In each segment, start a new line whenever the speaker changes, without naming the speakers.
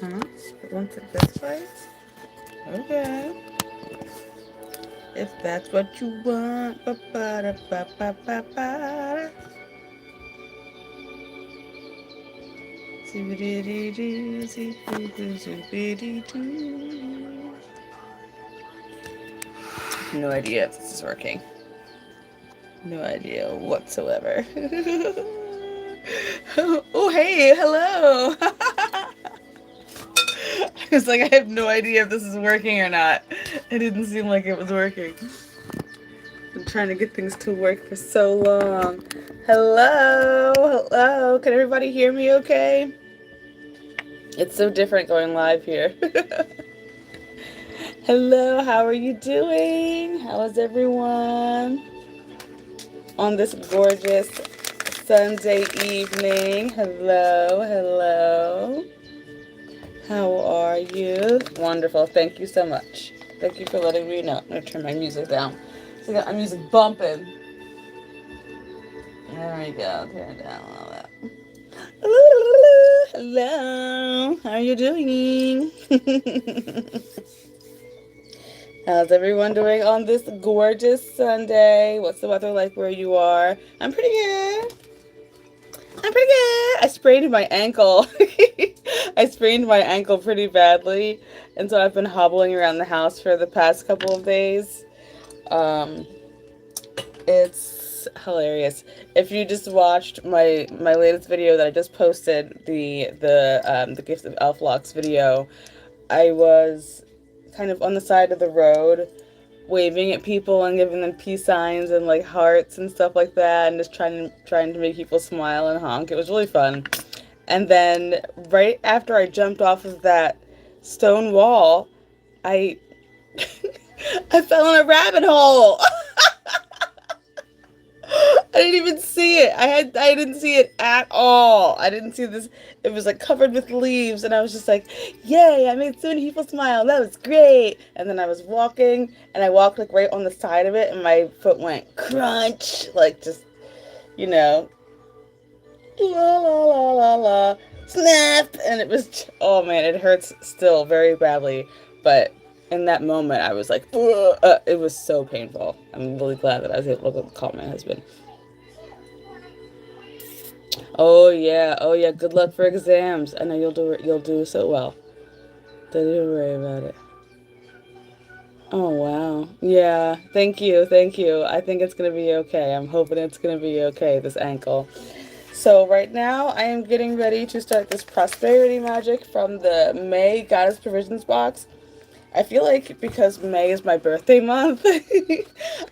Huh? Once it this way? Okay. If that's what you want. No idea if this is working. No idea whatsoever. Oh, hey, hello. I was like, I have no idea if this is working or not. It didn't seem like it was working. Been trying to get things to work for so long. Hello, hello. Can everybody hear me okay? It's so different going live here. Hello, how are you doing? How is everyone on this gorgeous Sunday evening? Hello, hello. How are you? Wonderful. Thank you so much. Thank you for letting me know. I'm going to turn my music down. So I got my music bumping. There we go. Turn it down all that. Hello. How are you doing? How's everyone doing on this gorgeous Sunday? What's the weather like where you are? I'm pretty good. I'm pretty good. I sprained my ankle. I sprained my ankle pretty badly, and so I've been hobbling around the house for the past couple of days. It's hilarious. If you just watched my latest video that I just posted, the Gift of Elf Locks video, I was kind of on the side of the road waving at people and giving them peace signs and like hearts and stuff like that, and just trying to make people smile and honk. It was really fun. And then right after I jumped off of that stone wall, I I fell in a rabbit hole. I didn't even see it. I didn't see it at all. I didn't see this. It was like covered with leaves, and I was just like, "Yay! I made so many people smile. That was great." And then I was walking, and I walked like right on the side of it, and my foot went crunch, like just you know, la la la la la, snap, and it was oh man, it hurts still very badly, but. In that moment, I was like, it was so painful. I'm really glad that I was able to call my husband. Oh yeah, oh yeah. Good luck for exams. I know you'll do it. You'll do so well. Don't even worry about it. Oh wow. Yeah. Thank you. Thank you. I think it's gonna be okay. I'm hoping it's gonna be okay. This ankle. So right now I am getting ready to start this prosperity magic from the May Goddess Provisions box. I feel like because May is my birthday month,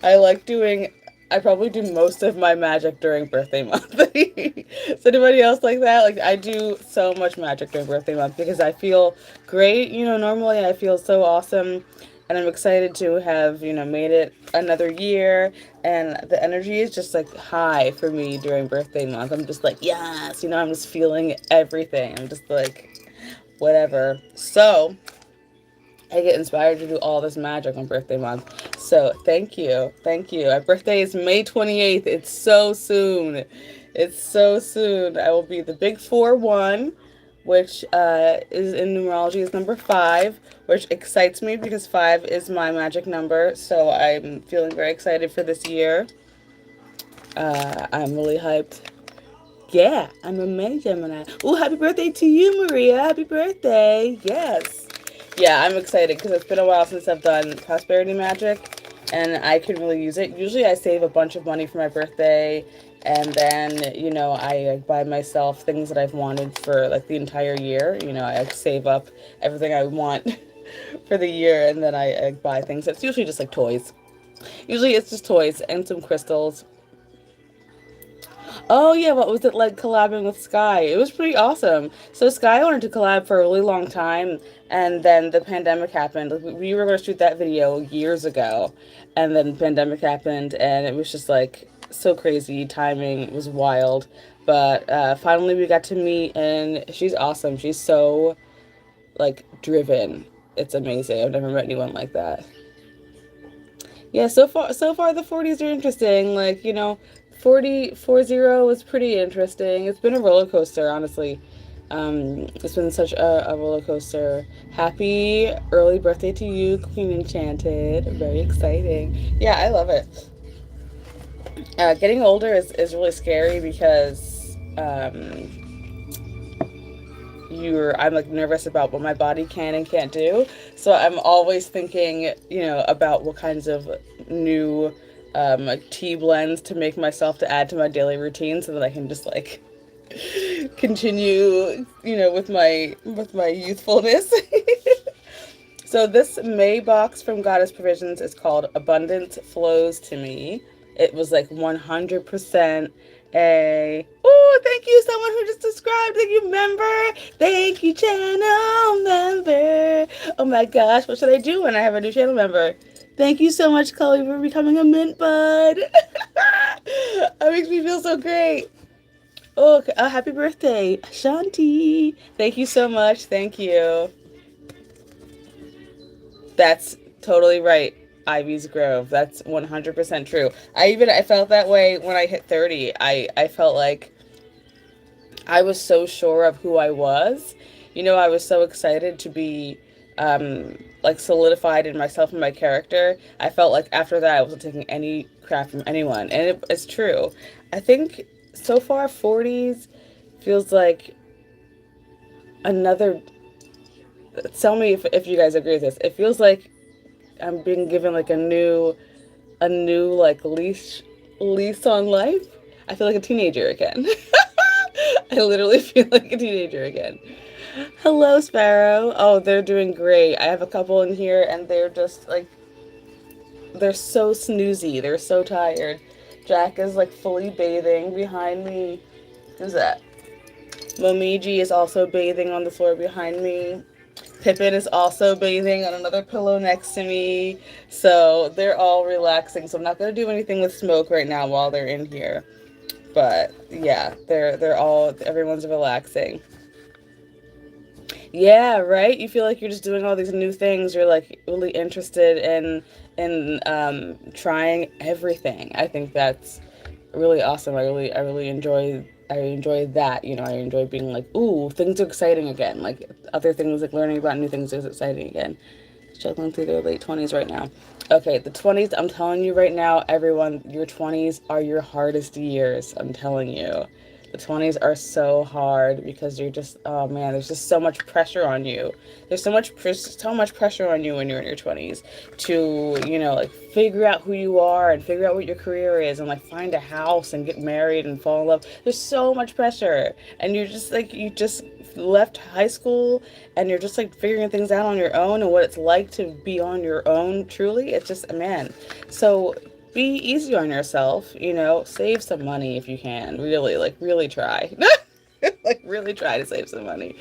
I like doing. I probably do most of my magic during birthday month. Is anybody else like that? Like I do so much magic during birthday month because I feel great. Normally I feel so awesome, and I'm excited to have made it another year, and the energy is just like high for me during birthday month. I'm just like yes, I'm just feeling everything. I'm just like whatever. So. I get inspired to do all this magic on birthday month. So thank you. Thank you. My birthday is May 28th. It's so soon. It's so soon. I will be the big 4-1, which is in numerology is number 5, which excites me because 5 is my magic number. So I'm feeling very excited for this year. I'm really hyped. Yeah, I'm a May Gemini. Oh, happy birthday to you, Maria. Happy birthday. Yes. Yeah, I'm excited because it's been a while since I've done prosperity magic, and I can really use it. Usually I save a bunch of money for my birthday, and then, I buy myself things that I've wanted for, like, the entire year. I save up everything I want for the year, and then I buy things. It's usually just, like, toys. Usually it's just toys and some crystals. Oh yeah, what was it like collabing with Sky? It was pretty awesome. So Sky wanted to collab for a really long time, and then the pandemic happened. Like, we were going to shoot that video years ago, and then the pandemic happened, and it was just like so crazy. Timing was wild, but finally we got to meet, and she's awesome. She's so like driven. It's amazing. I've never met anyone like that. Yeah, so far the 40s are interesting. Like, 40 was pretty interesting. It's been a roller coaster, honestly. It's been such a roller coaster. Happy early birthday to you, Queen Enchanted. Very exciting. Yeah, I love it. Getting older is really scary because I'm like nervous about what my body can and can't do. So I'm always thinking, about what kinds of new like tea blends to make myself to add to my daily routine so that I can just like continue, with my youthfulness. So this May box from Goddess Provisions is called Abundance Flows to Me. It was like 100% a. Oh, thank you, someone who just described. Thank you, member. Thank you, channel member. Oh my gosh, what should I do when I have a new channel member? Thank you so much, Chloe, for becoming a mint bud. That makes me feel so great. Oh, happy birthday, Shanti. Thank you so much. Thank you. That's totally right. Ivy's Grove. That's 100% true. I felt that way when I hit 30. I felt like I was so sure of who I was. I was so excited to be like solidified in myself and my character. I felt like after that I wasn't taking any crap from anyone. And it's true. I think so far 40s feels like another. Tell me if you guys agree with this. It feels like I'm being given like a new like lease on life. I feel like a teenager again. I literally feel like a teenager again. Hello, Sparrow. Oh, they're doing great. I have a couple in here and they're just like they're so snoozy. They're so tired. Jack is like fully bathing behind me. Who's that? Momiji is also bathing on the floor behind me. Pippin is also bathing on another pillow next to me. So they're all relaxing. So I'm not gonna do anything with Smoke right now while they're in here. But yeah, everyone's relaxing. Yeah, right? You feel like you're just doing all these new things. You're like really interested in trying everything. I think that's really awesome. I really enjoy that. I enjoy being like, ooh, things are exciting again. Like other things, like learning about new things is exciting again. Struggling through their late 20s right now. Okay, the 20s, I'm telling you right now, everyone, your 20s are your hardest years. I'm telling you. The 20s are so hard because you're just, oh man, there's just so much pressure on you. There's so much pressure on you when you're in your 20s to, like figure out who you are and figure out what your career is and like find a house and get married and fall in love. There's so much pressure. And you're just like, you just left high school and you're just like figuring things out on your own and what it's like to be on your own truly. It's just, man. So be easy on yourself, save some money if you can. Really, like really try. Like really try to save some money.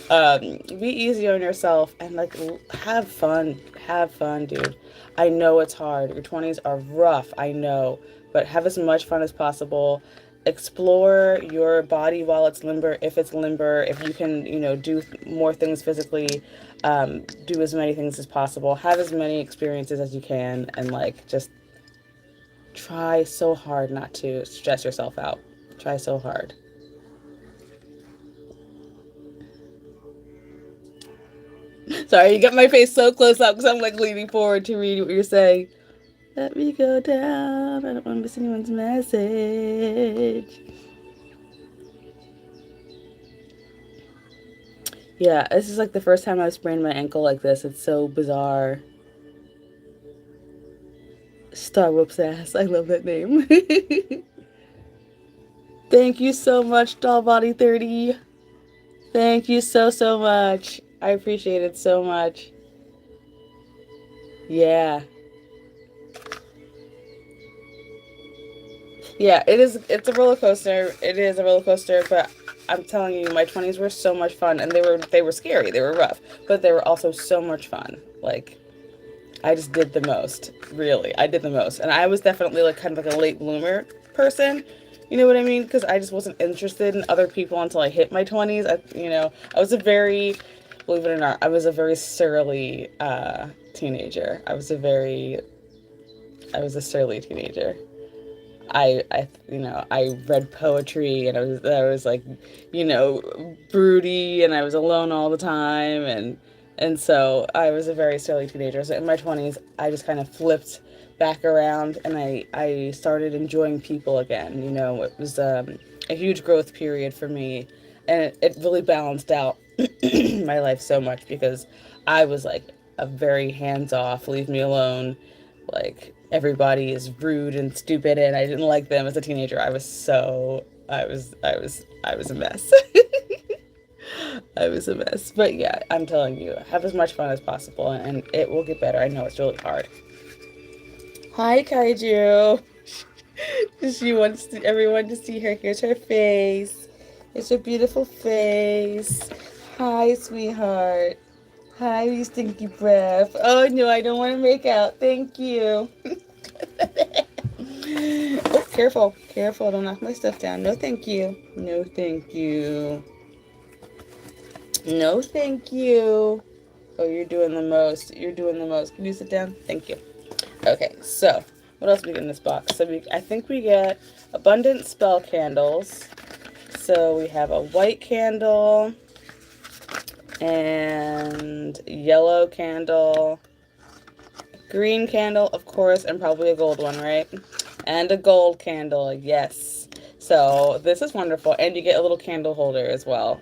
Be easy on yourself and like have fun. Have fun, dude. I know it's hard. Your 20s are rough, I know, but have as much fun as possible. Explore your body while it's limber, if it's limber. If you can, do more things physically, do as many things as possible. Have as many experiences as you can, and like just try so hard not to stress yourself out. Try so hard. Sorry, you got my face so close up because I'm like leaning forward to read what you're saying. Let me go down. I don't want to miss anyone's message. Yeah, this is like the first time I've sprained my ankle like this. It's so bizarre. Star Whoops ass. I love that name. Thank you so much, Dollbody30. Thank you so much. I appreciate it so much. Yeah. Yeah, it is. It's a roller coaster. It is a roller coaster, but I'm telling you, my 20s were so much fun, and they were scary. They were rough, but they were also so much fun. Like I just did the most. Really, I did the most, and I was definitely like kind of like a late bloomer person. You know what I mean? Because I just wasn't interested in other people until I hit my 20s. I was a very, believe it or not, I was a very surly teenager. I was a surly teenager. I read poetry, and I was like, broody, and I was alone all the time, and so I was a very silly teenager. So in my 20s, I just kind of flipped back around, and I started enjoying people again. It was a huge growth period for me, and it really balanced out my life so much because I was like a very hands off, leave me alone, like everybody is rude and stupid, and I didn't like them as a teenager. I was a mess. I was a mess. But yeah, I'm telling you, have as much fun as possible, and it will get better. I know it's really hard. Hi, Kaiju. She wants everyone to see her. Here's her face. It's her beautiful face. Hi, sweetheart. Hi, you stinky breath. Oh no, I don't want to make out. Thank you. Oh, careful. Careful. Don't knock my stuff down. No, thank you. No, thank you. No, thank you. Oh, you're doing the most. You're doing the most. Can you sit down? Thank you. Okay, so what else do we get in this box? So I think we get abundant spell candles. So we have a white candle and yellow candle, green candle, of course, and probably a gold one, right? And a gold candle, yes. So this is wonderful, and you get a little candle holder as well.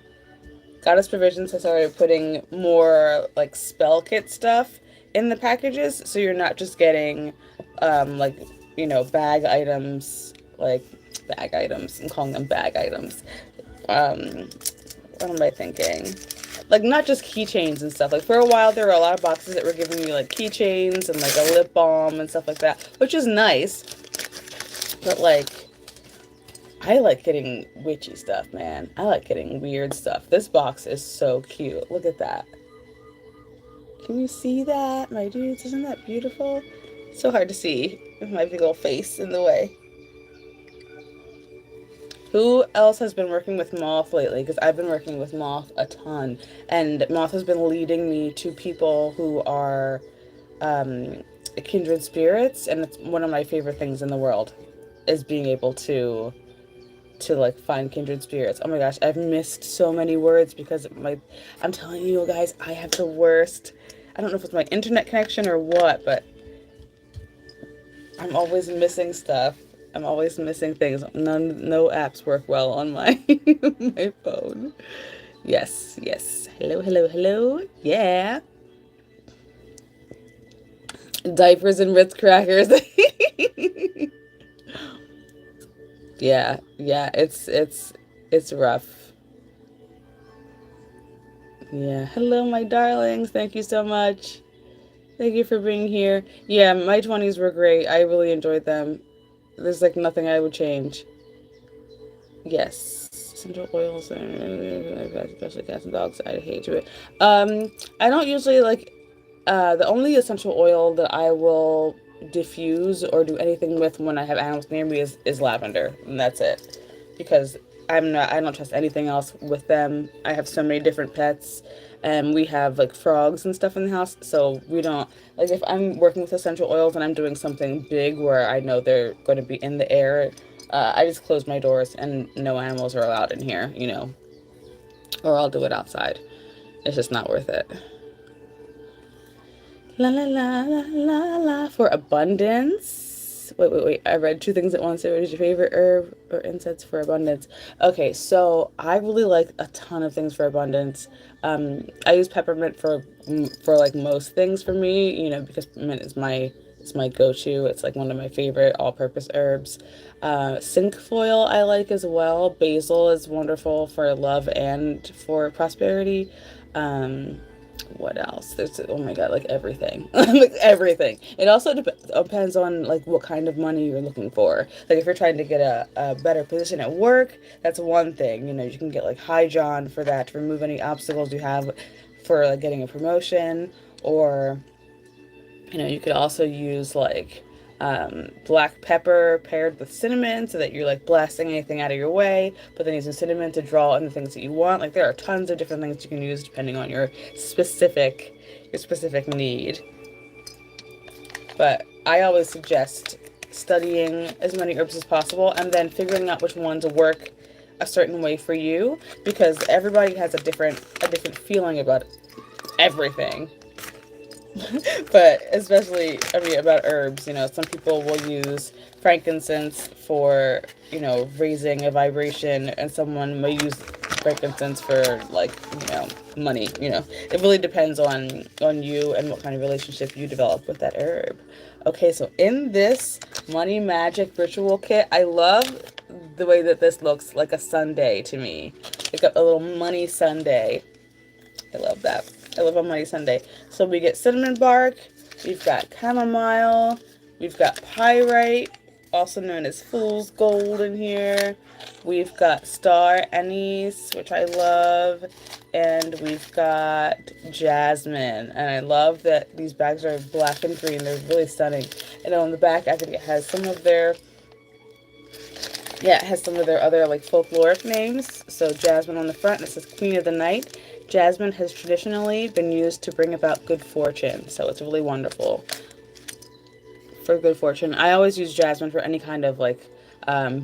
Goddess Provisions has started putting more like spell kit stuff in the packages, so you're not just getting like bag items, like bag items. I'm calling them bag items. What am I thinking? Like not just keychains and stuff. Like for a while there were a lot of boxes that were giving you like keychains and like a lip balm and stuff like that, which is nice. But like I like getting witchy stuff, man. I like getting weird stuff. This box is so cute. Look at that. Can you see that, my dudes? Isn't that beautiful? So hard to see with my big old face in the way. Who else has been working with Moth lately? Because I've been working with Moth a ton. And Moth has been leading me to people who are kindred spirits. And it's one of my favorite things in the world is being able to like find kindred spirits. Oh my gosh, I've missed so many words because I'm telling you guys, I have the worst. I don't know if it's my internet connection or what, but I'm always missing stuff. I'm always missing things. No apps work well on my my phone. Yes, yes. Hello, hello, hello. Yeah. Diapers and Ritz crackers. Yeah, yeah. It's rough. Yeah. Hello, my darlings. Thank you so much. Thank you for being here. Yeah, my 20s were great. I really enjoyed them. There's like nothing I would change. Yes. Essential oils and especially cats and dogs. I hate it. I don't usually like the only essential oil that I will diffuse or do anything with when I have animals near me is lavender, and that's it. Because I don't trust anything else with them. I have so many different pets, and we have like frogs and stuff in the house, so we don't like if I'm working with essential oils and I'm doing something big where I know they're going to be in the air. I just close my doors and no animals are allowed in here, or I'll do it outside. It's just not worth it. La la la la la la. For abundance. Wait. I read two things at once. What is your favorite herb or incense for abundance? Okay, so I really like a ton of things for abundance. I use peppermint for like most things for me, because mint is my go-to. It's like one of my favorite all-purpose herbs. Cinquefoil I like as well. Basil is wonderful for love and for prosperity. What else? There's, oh my god, like everything. Like everything. It also depends on like what kind of money you're looking for. Like if you're trying to get a better position at work, that's one thing. You can get like High John for that to remove any obstacles you have for like getting a promotion. Or you could also use like black pepper paired with cinnamon so that you're like blasting anything out of your way, but then using cinnamon to draw in the things that you want. Like there are tons of different things you can use depending on your specific need. But I always suggest studying as many herbs as possible, and then figuring out which ones work a certain way for you, because everybody has a different feeling about everything. But especially, I mean, about herbs, some people will use frankincense for, raising a vibration, and someone may use frankincense for, like, money. It really depends on you and what kind of relationship you develop with that herb. Okay, so in this money magic ritual kit, I love the way that this looks like a sundae to me, like a little money sundae. I love that. I love a money sundae. So we get cinnamon bark, we've got chamomile, we've got pyrite, also known as fool's gold in here. We've got star anise, which I love, and we've got jasmine. And I love that these bags are black and green. They're really stunning. And on the back, I think it has some of their, yeah, it has some of their other, like, folkloric names. So jasmine on the front, and it says Queen of the Night. Jasmine has traditionally been used to bring about good fortune, so it's really wonderful for good fortune. I always use jasmine for any kind of, like,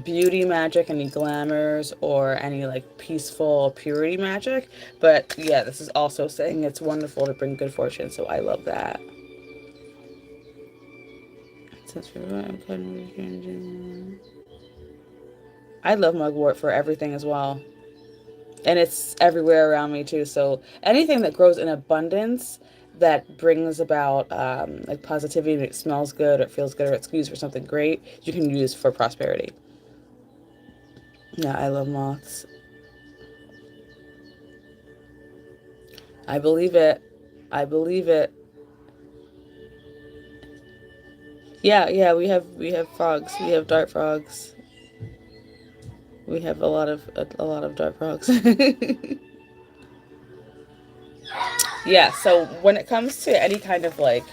beauty magic, any glamours, or any, like, peaceful purity magic. But yeah, this is also saying it's wonderful to bring good fortune, so I love that. I love mugwort for everything as well. And it's everywhere around me too. So anything that grows in abundance that brings about, like, positivity, and it smells good, or it feels good, or it's used for something great, you can use for prosperity. Yeah, I love moths. I believe it. I believe it. Yeah, yeah, we have frogs. We have dart frogs. We have a lot of dart frogs. Yeah, so when it comes to any kind of, like,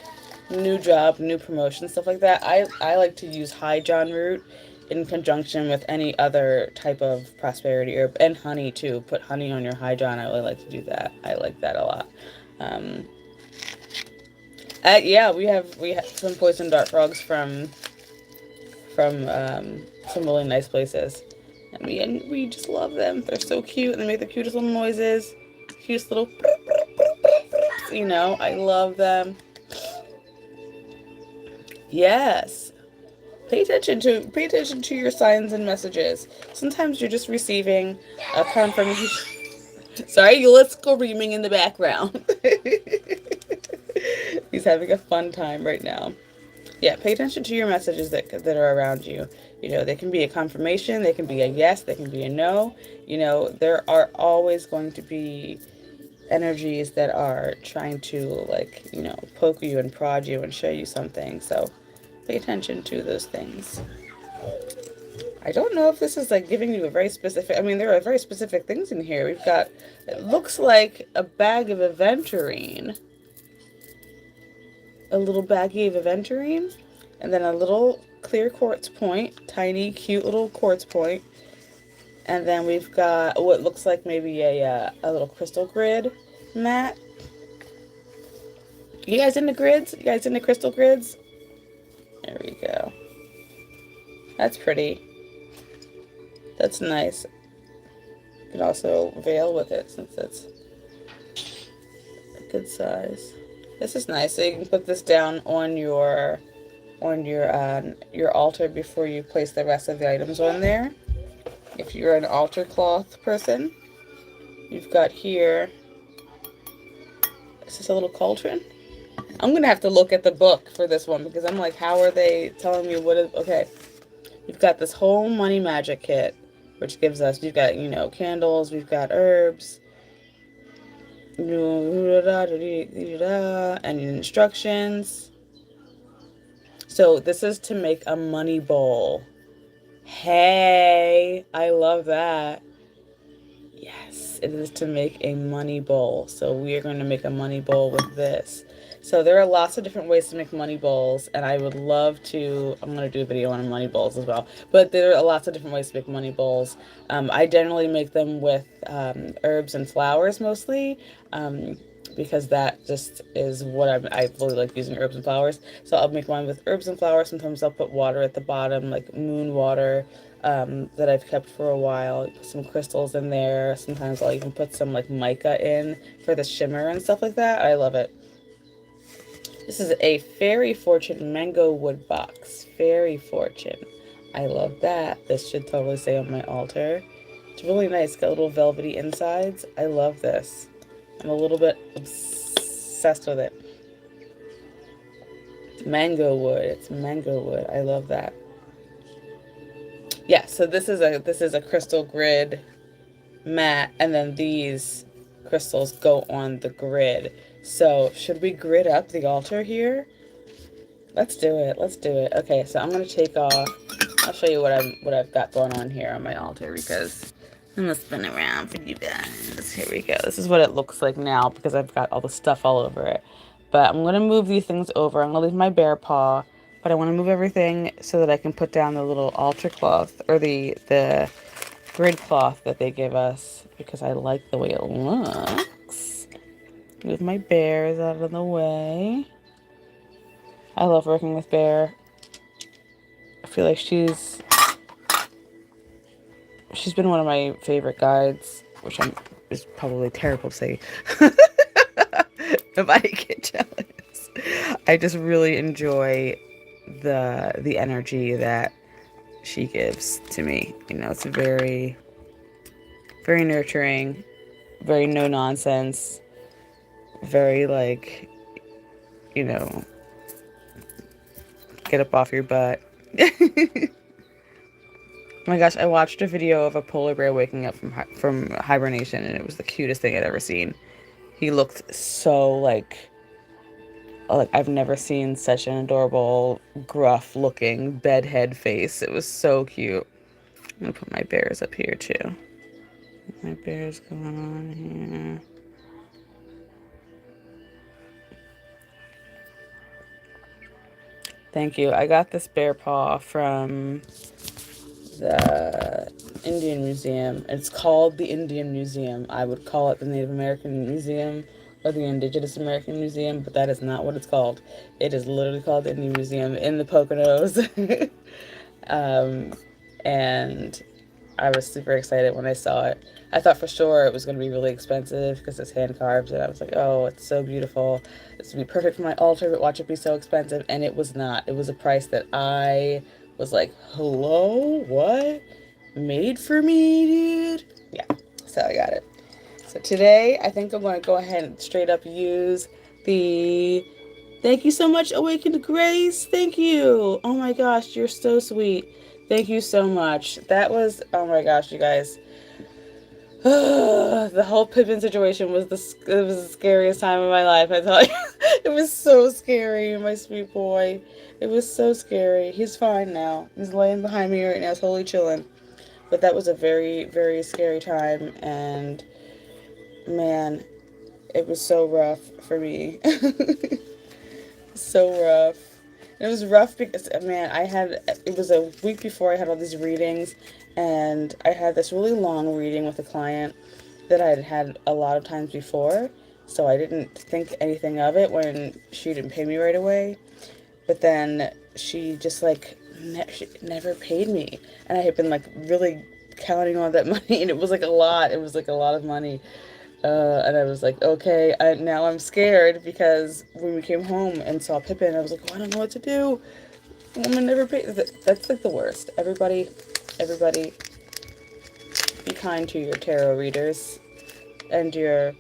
new job, new promotion, stuff like that, I like to use high John root in conjunction with any other type of prosperity herb, and honey too. Put honey on your high John. I really like to do that. I like that a lot. Um, yeah, we have some poison dart frogs from some really nice places, and we just love them. They're so cute, and they make the cutest little noises, cutest little. I love them. Yes. Pay attention to your signs and messages. Sometimes you're just receiving a confirmation. Sorry, let's go screaming in the background. He's having a fun time right now. Yeah, pay attention to your messages that are around you. They can be a confirmation, they can be a yes, they can be a no. There are always going to be energies that are trying to, like, poke you and prod you and show you something. So pay attention to those things. I don't know if this is, like, giving you a very specific. I mean, there are very specific things in here. We've got, it looks like a bag of aventurine, a little baggie of aventurine, and then a little clear quartz point, tiny, cute little quartz point, and then we've got what looks like maybe a little crystal grid mat. You guys into grids? You guys into crystal grids? There we go. That's pretty. That's nice. You can also veil with it since it's a good size. This is nice. So you can put this down on your altar before you place the rest of the items on there. If you're an altar cloth person, you've got here. Is this a little cauldron? I'm gonna have to look at the book for this one, because I'm like, how are they telling me what is okay? You've got this whole money magic kit, which gives us, you've got, candles, we've got herbs, and instructions. So this is to make a money bowl. Hey, I love that. Yes, it is to make a money bowl. So we are going to make a money bowl with this. So there are lots of different ways to make money bowls, and I would love to. I'm going to do a video on money bowls as well. But there are lots of different ways to make money bowls. I generally make them with herbs and flowers mostly. because that just is what I really like using herbs and flowers. So I'll make mine with herbs and flowers. Sometimes I'll put water at the bottom, like moon water, that I've kept for a while. Put some crystals in there. Sometimes I'll even put some like mica in for the shimmer and stuff like that. I love it. This is a Fairy Fortune Mango Wood Box. Fairy Fortune. I love that. This should totally stay on my altar. It's really nice. Got little velvety insides. I love this. I'm a little bit obsessed with it. Mango wood. It's mango wood. I love that. Yeah, so this is a crystal grid mat, and then these crystals go on the grid. So should we grid up the altar here? Let's do it. Let's do it. Okay, so I'm gonna take off. I'll show you what I've got going on here on my altar because I'm gonna spin around for you guys. Here we go. This is what it looks like now because I've got all the stuff all over it. But I'm gonna move these things over. I'm gonna leave my bear paw, but I want to move everything so that I can put down the little altar cloth or the grid cloth that they give us because I like the way it looks. Move my bears out of the way. I love working with Bear. I feel like she's been one of my favorite guides, which is probably terrible to say. If I get jealous, I just really enjoy the energy that she gives to me. You know, it's very very nurturing, very no nonsense, very like, you know, get up off your butt. Oh my gosh, I watched a video of a polar bear waking up from hibernation, and it was the cutest thing I'd ever seen. He looked so like I've never seen such an adorable, gruff looking bedhead face. It was so cute. I'm gonna put my bears up here too. My bears going on here. Thank you. I got this bear paw from the Indian Museum. It's called the Indian Museum. I would call it the Native American Museum or the Indigenous American Museum, but that is not what it's called. It is literally called the Indian Museum in the Poconos. And I was super excited when I saw it. I thought for sure it was going to be really expensive because it's hand carved, and I was like, oh, it's so beautiful. This would be perfect for my altar, but watch it be so expensive. And it was not. It was a price that I was like, hello? What? Made for me, dude? Yeah, so I got it. So today, I think I'm going to go ahead and straight up use the... Thank you so much, Awakened Grace. Thank you. Oh my gosh, you're so sweet. Thank you so much. That was, oh my gosh, you guys. The whole Pippin situation was it was the scariest time of my life, I tell you. It was so scary, my sweet boy. It was so scary. He's fine now. He's laying behind me right now, totally chilling. But that was a very, very scary time, and man, it was so rough for me. So rough. It was rough because, man, it was a week before I had all these readings, and I had this really long reading with a client that I had had a lot of times before, so I didn't think anything of it when she didn't pay me right away. But then she just, like, she never paid me, and I had been, like, really counting on that money, and it was, like, a lot. It was, like, a lot of money. And I was like, okay, now I'm scared because when we came home and saw Pippin, I was like, oh, I don't know what to do. Woman never paid. That's like the worst. Everybody, be kind to your tarot readers and your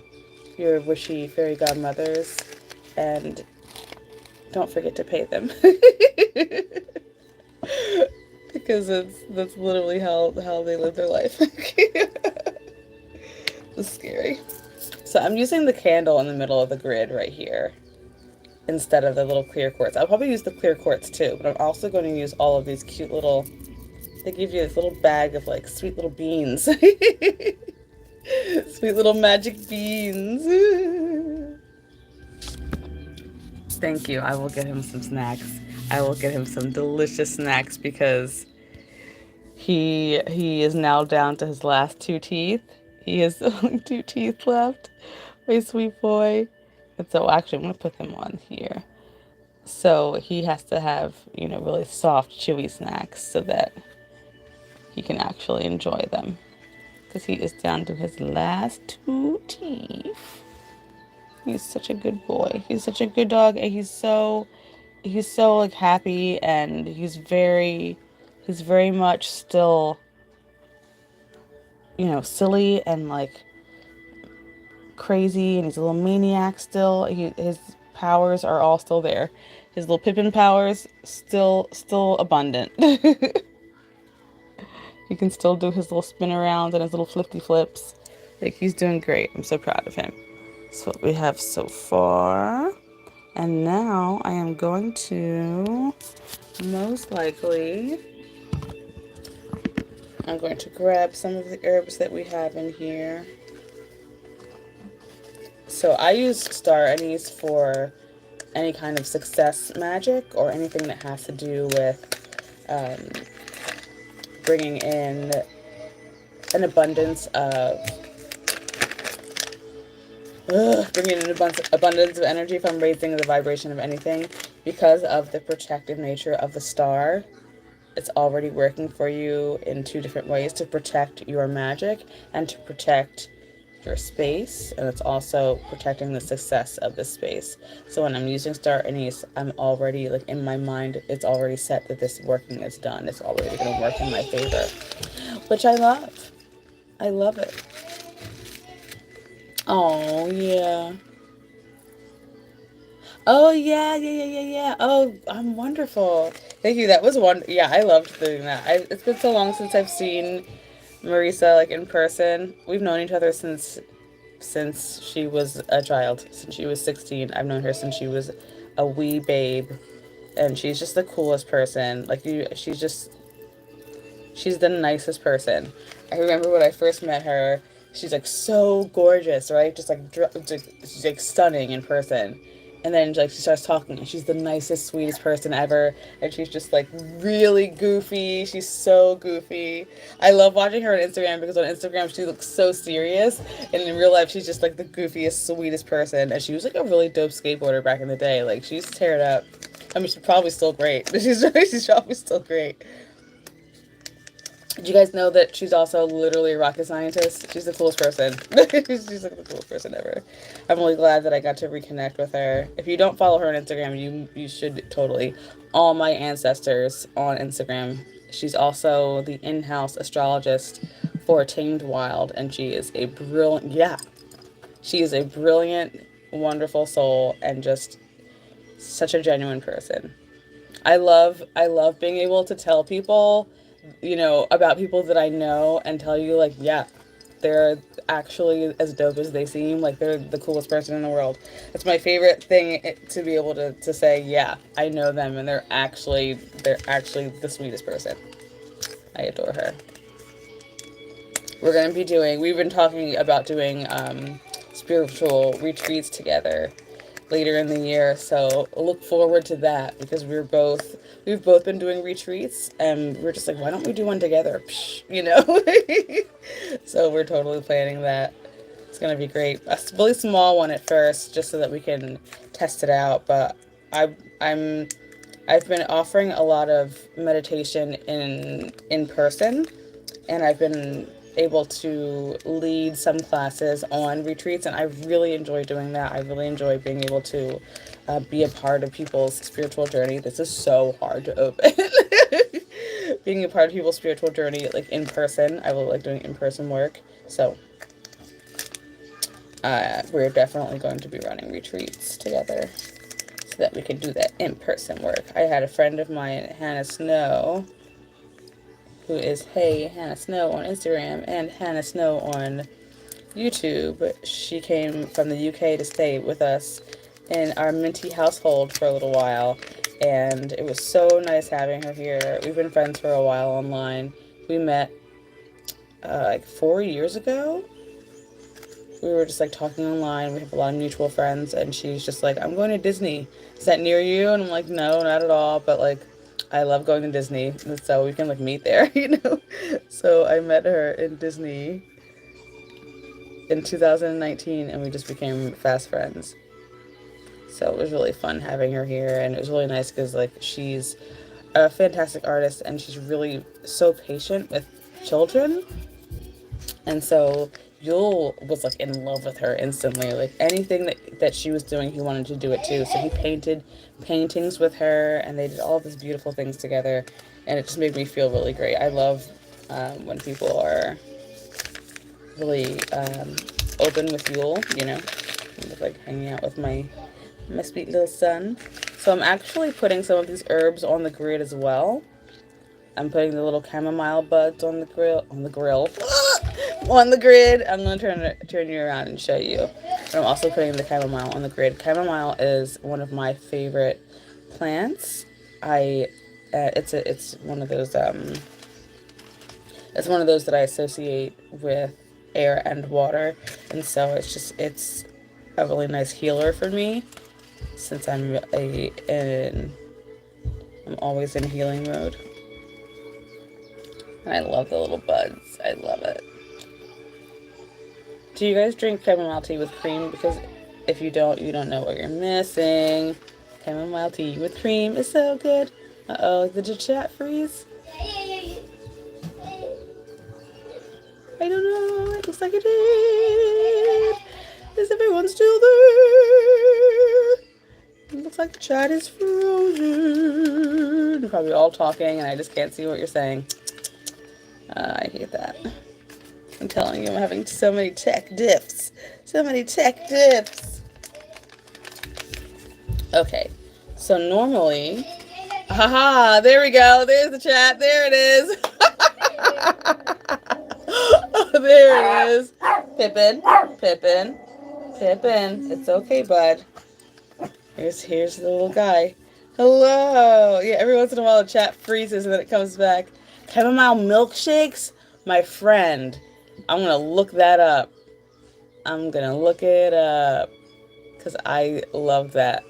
wishy fairy godmothers, and don't forget to pay them. Because that's literally how they live their life. It's scary. So I'm using the candle in the middle of the grid right here instead of the little clear quartz. I'll probably use the clear quartz too, but I'm also going to use all of these cute little, they give you this little bag of like sweet little beans. Sweet little magic beans. Thank you. I will get him some snacks. I will get him some delicious snacks because he is now down to his last 2 teeth. He has only 2 teeth left. My sweet boy. So actually, I'm gonna put them on here. So he has to have, really soft, chewy snacks so that he can actually enjoy them. Because he is down to his last two teeth. He's such a good boy. He's such a good dog, and he's so like happy, and he's very much still, silly and like crazy, and he's a little maniac still. His powers are all still there. His little Pippin powers still abundant. He can still do his little spin arounds and his little flippy flips. Like he's doing great. I'm so proud of him. That's what we have so far. And now I am going to most likely I'm going to grab some of the herbs that we have in here. So I use star anise for any kind of success magic or anything that has to do with bringing in an abundance of bringing in an abundance of energy. If I'm raising the vibration of anything, because of the protective nature of the star, it's already working for you in two different ways: to protect your magic and to protect your space, and it's also protecting the success of the space. So when I'm using star anise, I'm already, like, in my mind, it's already set that this working is done. It's already going to work in my favor, which I love. I love it. Oh yeah. Oh yeah, yeah, yeah, yeah, yeah. Oh, I'm wonderful. Thank you. That was one. Yeah, I loved doing that. It's been so long since I've seen Marisa like in person. We've known each other since she was a child, since she was 16. I've known her since she was a wee babe, and she's just the coolest person. Like she's the nicest person. I remember when I first met her, she's like so gorgeous, right? Just like she's like stunning in person. And then like she starts talking and she's the nicest, sweetest person ever. And she's just like really goofy. She's so goofy. I love watching her on Instagram because on Instagram she looks so serious. And in real life she's just like the goofiest, sweetest person. And she was like a really dope skateboarder back in the day. Like she used to tear it up. I mean, she's probably still great. She's probably still great. Did you guys know that she's also literally a rocket scientist? She's the coolest person. She's like the coolest person ever. I'm really glad that I got to reconnect with her. If you don't follow her on Instagram, you should totally. All my ancestors on Instagram. She's also the in-house astrologist for Tamed Wild, and she is a brilliant, yeah, she is a brilliant, wonderful soul, and just such a genuine person. I love being able to tell people, about people that I know and tell you like, yeah, they're actually as dope as they seem. Like they're the coolest person in the world. It's my favorite thing to be able to say, yeah, I know them and they're actually the sweetest person. I adore her. We've been talking about doing spiritual retreats together later in the year, so look forward to that because we've both been doing retreats and we're just like, why don't we do one together? So we're totally planning that. It's gonna be great. A really small one at first, just so that we can test it out. But I'm I've been offering a lot of meditation in person, and I've been able to lead some classes on retreats, and I really enjoy doing that. I really enjoy being able to be a part of people's spiritual journey. This is so hard to open. Being a part of people's spiritual journey, like in person, I really like doing in-person work. So we're definitely going to be running retreats together so that we can do that in-person work. I had a friend of mine, Hannah Snow, who is Hey Hannah Snow on Instagram and Hannah Snow on YouTube. She came from the UK to stay with us in our Minty household for a little while, and it was so nice having her here. We've been friends for a while online. We met like 4 years ago. We were just like talking online. We have a lot of mutual friends, and she's just like, I'm going to Disney. Is that near you? And I'm like, no, not at all, but like I love going to Disney, so we can like meet there. So I met her in Disney in 2019, and we just became fast friends. So it was really fun having her here, and it was really nice because like she's a fantastic artist and she's really so patient with children, and so Yule was like in love with her instantly. Like anything that she was doing, he wanted to do it too. So he painted paintings with her, and they did all these beautiful things together, and it just made me feel really great. I love when people are really open with Yule, you know, like hanging out with my sweet little son. So I'm actually putting some of these herbs on the grid as well. I'm putting the little chamomile buds on the grill, on the grid. I'm gonna turn you around and show you. But I'm also putting the chamomile on the grid. Chamomile is one of my favorite plants. It's one of those it's one of those that I associate with air and water, and so it's a really nice healer for me since I'm always in healing mode. And I love the little buds. I love it. Do you guys drink chamomile tea with cream? Because if you don't, you don't know what you're missing. Chamomile tea with cream is so good. Uh-oh, did your chat freeze? I don't know. It looks like it did. Is everyone still there? It looks like the chat is frozen. You're probably all talking and I just can't see what you're saying. I hate that. I'm telling you, I'm having so many tech diffs. So many tech diffs. Okay, so normally... Haha, there we go. There's the chat. There it is. Oh, there it is. Pippin, Pippin, Pippin. It's okay, bud. Here's the little guy. Hello. Yeah, every once in a while the chat freezes and then it comes back. Chamomile milkshakes? My friend. I'm going to look that up. I'm going to look it up. Because I love that.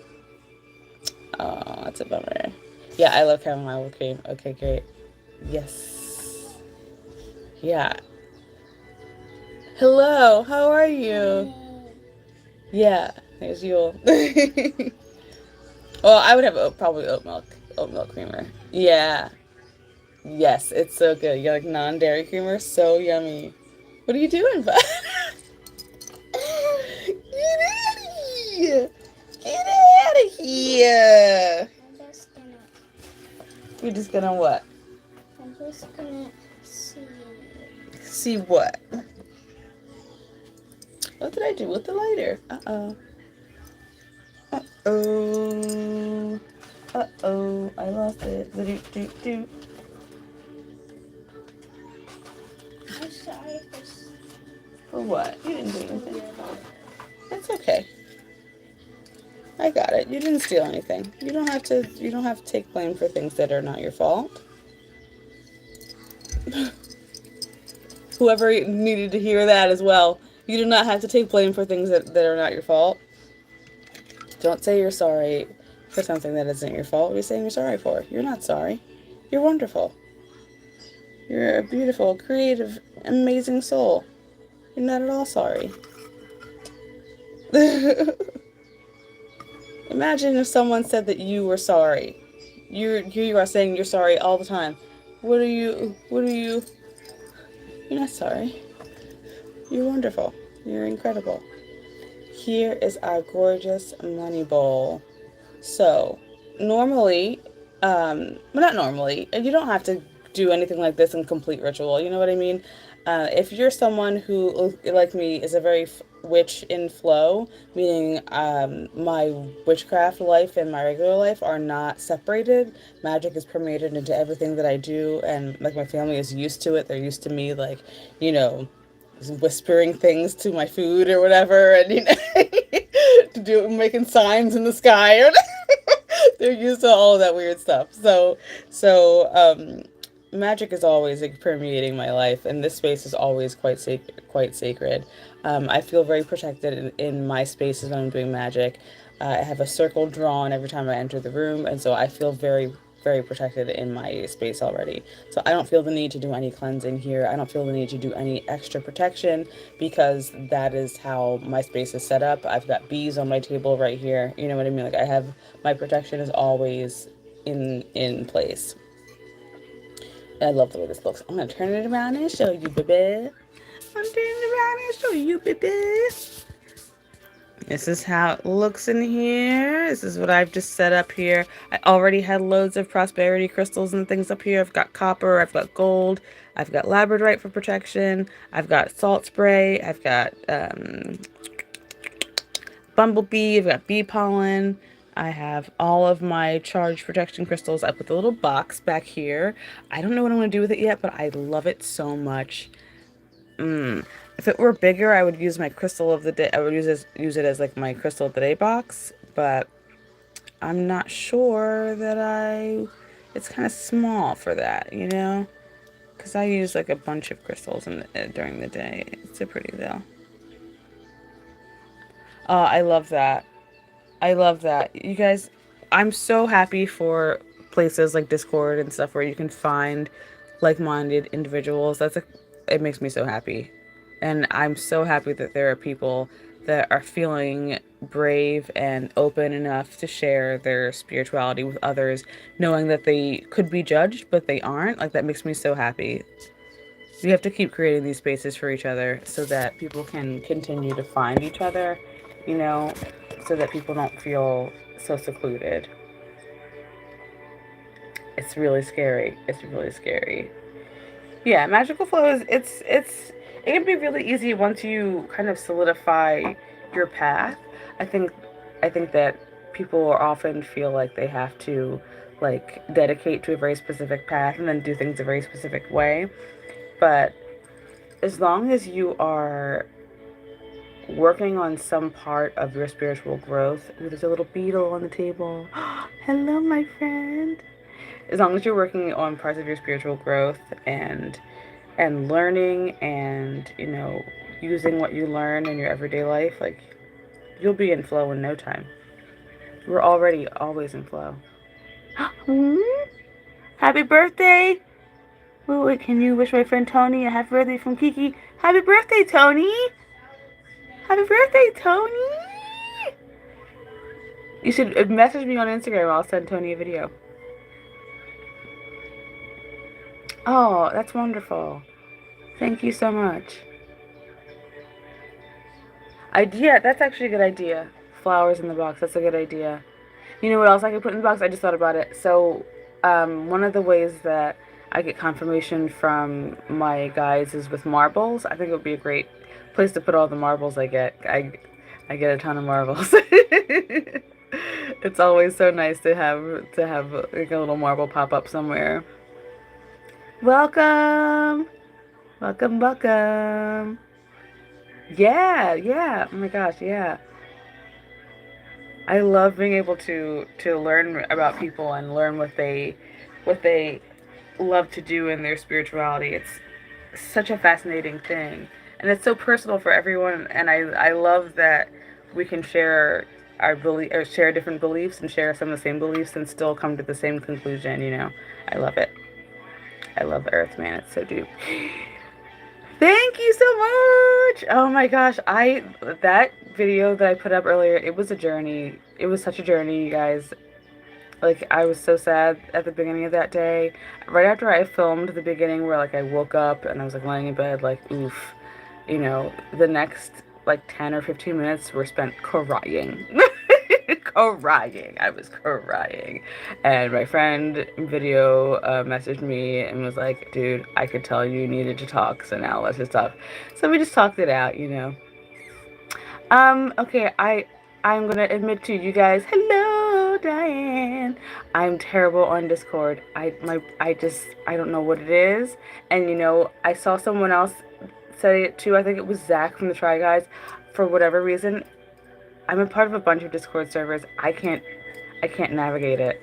Oh, that's a bummer. Yeah, I love chamomile with cream. Okay, great. Yes. Yeah. Hello, how are you? Yeah, there's Yule. Well, I would have probably oat milk creamer. Yeah. Yes, it's so good. You like non-dairy creamer? So yummy. What are you doing, bud? Get out of here! Get out of here! You're just gonna what?
I'm just gonna see.
See what? What did I do with the lighter? Uh-oh. Uh-oh. Uh-oh. I lost it. Do-do-do-do.
I'm sorry
For what? You didn't do anything. It's okay. I got it. You didn't steal anything. You don't have to take blame for things that are not your fault. Whoever needed to hear that as well. You do not have to take blame for things that are not your fault. Don't say you're sorry for something that isn't your fault. What are you saying you're sorry for? You're not sorry. You're wonderful. You're a beautiful, creative, amazing soul. You're not at all sorry. Imagine if someone said that you were sorry. You are saying you're sorry all the time. What are you? You're not sorry. You're wonderful. You're incredible. Here is our gorgeous money bowl. So, normally, well, not normally, you don't have to do anything like this in complete ritual, you know what I mean? If you're someone who, like me, is a very witch in flow, meaning my witchcraft life and my regular life are not separated, magic is permeated into everything that I do, and like my family is used to it, they're used to me, like, you know, whispering things to my food or whatever, and you know, making signs in the sky or they're used to all of that weird stuff. So magic is always like permeating my life, and this space is always quite sacred. I feel very protected in my spaces when I'm doing magic. I have a circle drawn every time I enter the room, and so I feel very very protected in my space already. So I don't feel the need to do any cleansing here. I don't feel the need to do any extra protection because that is how my space is set up. I've got bees on my table right here. You know what I mean? Like I have my protection is always in place. I love the way this looks. I'm gonna turn it around and show you, baby. I'm turning it around and show you, baby. This is how it looks in here. This is what I've just set up here. I already had loads of prosperity crystals and things up here. I've got copper, I've got gold, I've got labradorite for protection, I've got salt spray, I've got bumblebee, I've got bee pollen. I have all of my charged protection crystals. I put the little box back here. I don't know what I'm going to do with it yet, but I love it so much. If it were bigger, I would use my crystal of the day. I would use it as like my crystal of the day box, but I'm not sure that I. It's kind of small for that, you know, because I use like a bunch of crystals during the day. It's so pretty though. Oh, I love that. I love that. You guys, I'm so happy for places like Discord and stuff where you can find like-minded individuals. It makes me so happy. And I'm so happy that there are people that are feeling brave and open enough to share their spirituality with others, knowing that they could be judged, but they aren't. Like, that makes me so happy. We have to keep creating these spaces for each other so that people can continue to find each other, you know, so that people don't feel so secluded. It's really scary. It's really scary. Yeah, magical flow is it can be really easy once you kind of solidify your path. I think I think that people often feel like they have to like dedicate to a very specific path and then do things a very specific way. But as long as you are working on some part of your spiritual growth, ooh, there's a little beetle on the table. Hello, my friend. As long as you're working on parts of your spiritual growth and learning and using what you learn in your everyday life, like you'll be in flow in no time. We're already always in flow. Happy birthday! Wait, can you wish my friend Tony a happy birthday from Kiki? Happy birthday, Tony! Happy birthday, Tony! You should message me on Instagram. I'll send Tony a video. Oh, that's wonderful. Thank you so much. Yeah, that's actually a good idea. Flowers in the box. That's a good idea. You know what else I could put in the box? I just thought about it. So, one of the ways that I get confirmation from my guides is with marbles. I think it would be a great place to put all the marbles I get. I get a ton of marbles. It's always so nice to have like a little marble pop up somewhere. Welcome, welcome, welcome. Yeah, yeah. Oh my gosh, yeah. I love being able to learn about people and learn what they love to do in their spirituality. It's such a fascinating thing, and it's so personal for everyone. And I love that we can share our belief or share different beliefs and share some of the same beliefs and still come to the same conclusion. I love it. I love the Earth, man. It's so deep. Thank you so much. Oh my gosh, I that video that I put up earlier, it was a journey. It was such a journey, you guys. Like I was so sad at the beginning of that day. Right after I filmed the beginning where like I woke up and I was like lying in bed like oof. The next like 10 or 15 minutes were spent crying. Crying. I was crying. And my friend video messaged me and was like, dude, I could tell you needed to talk, so now let's just talk. So we just talked it out. Okay, I'm gonna admit to you guys, hello, Diane. I'm terrible on Discord. I don't know what it is. And I saw someone else say it too. I think it was Zach from the Try Guys. For whatever reason, I'm a part of a bunch of Discord servers. I can't navigate it.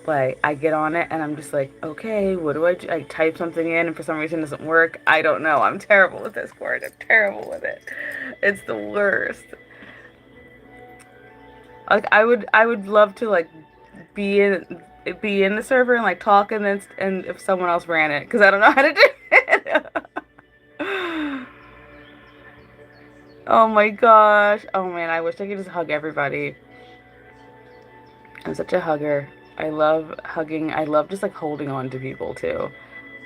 Like I get on it and I'm just like, okay, what do I do? I type something in and for some reason it doesn't work. I don't know. I'm terrible with Discord. I'm terrible with it. It's the worst. Like I would love to like be be in the server and like talk, and then and if someone else ran it, because I don't know how to do it. Oh my gosh. Oh man, I wish I could just hug everybody. I'm such a hugger. I love hugging. I love just like holding on to people too.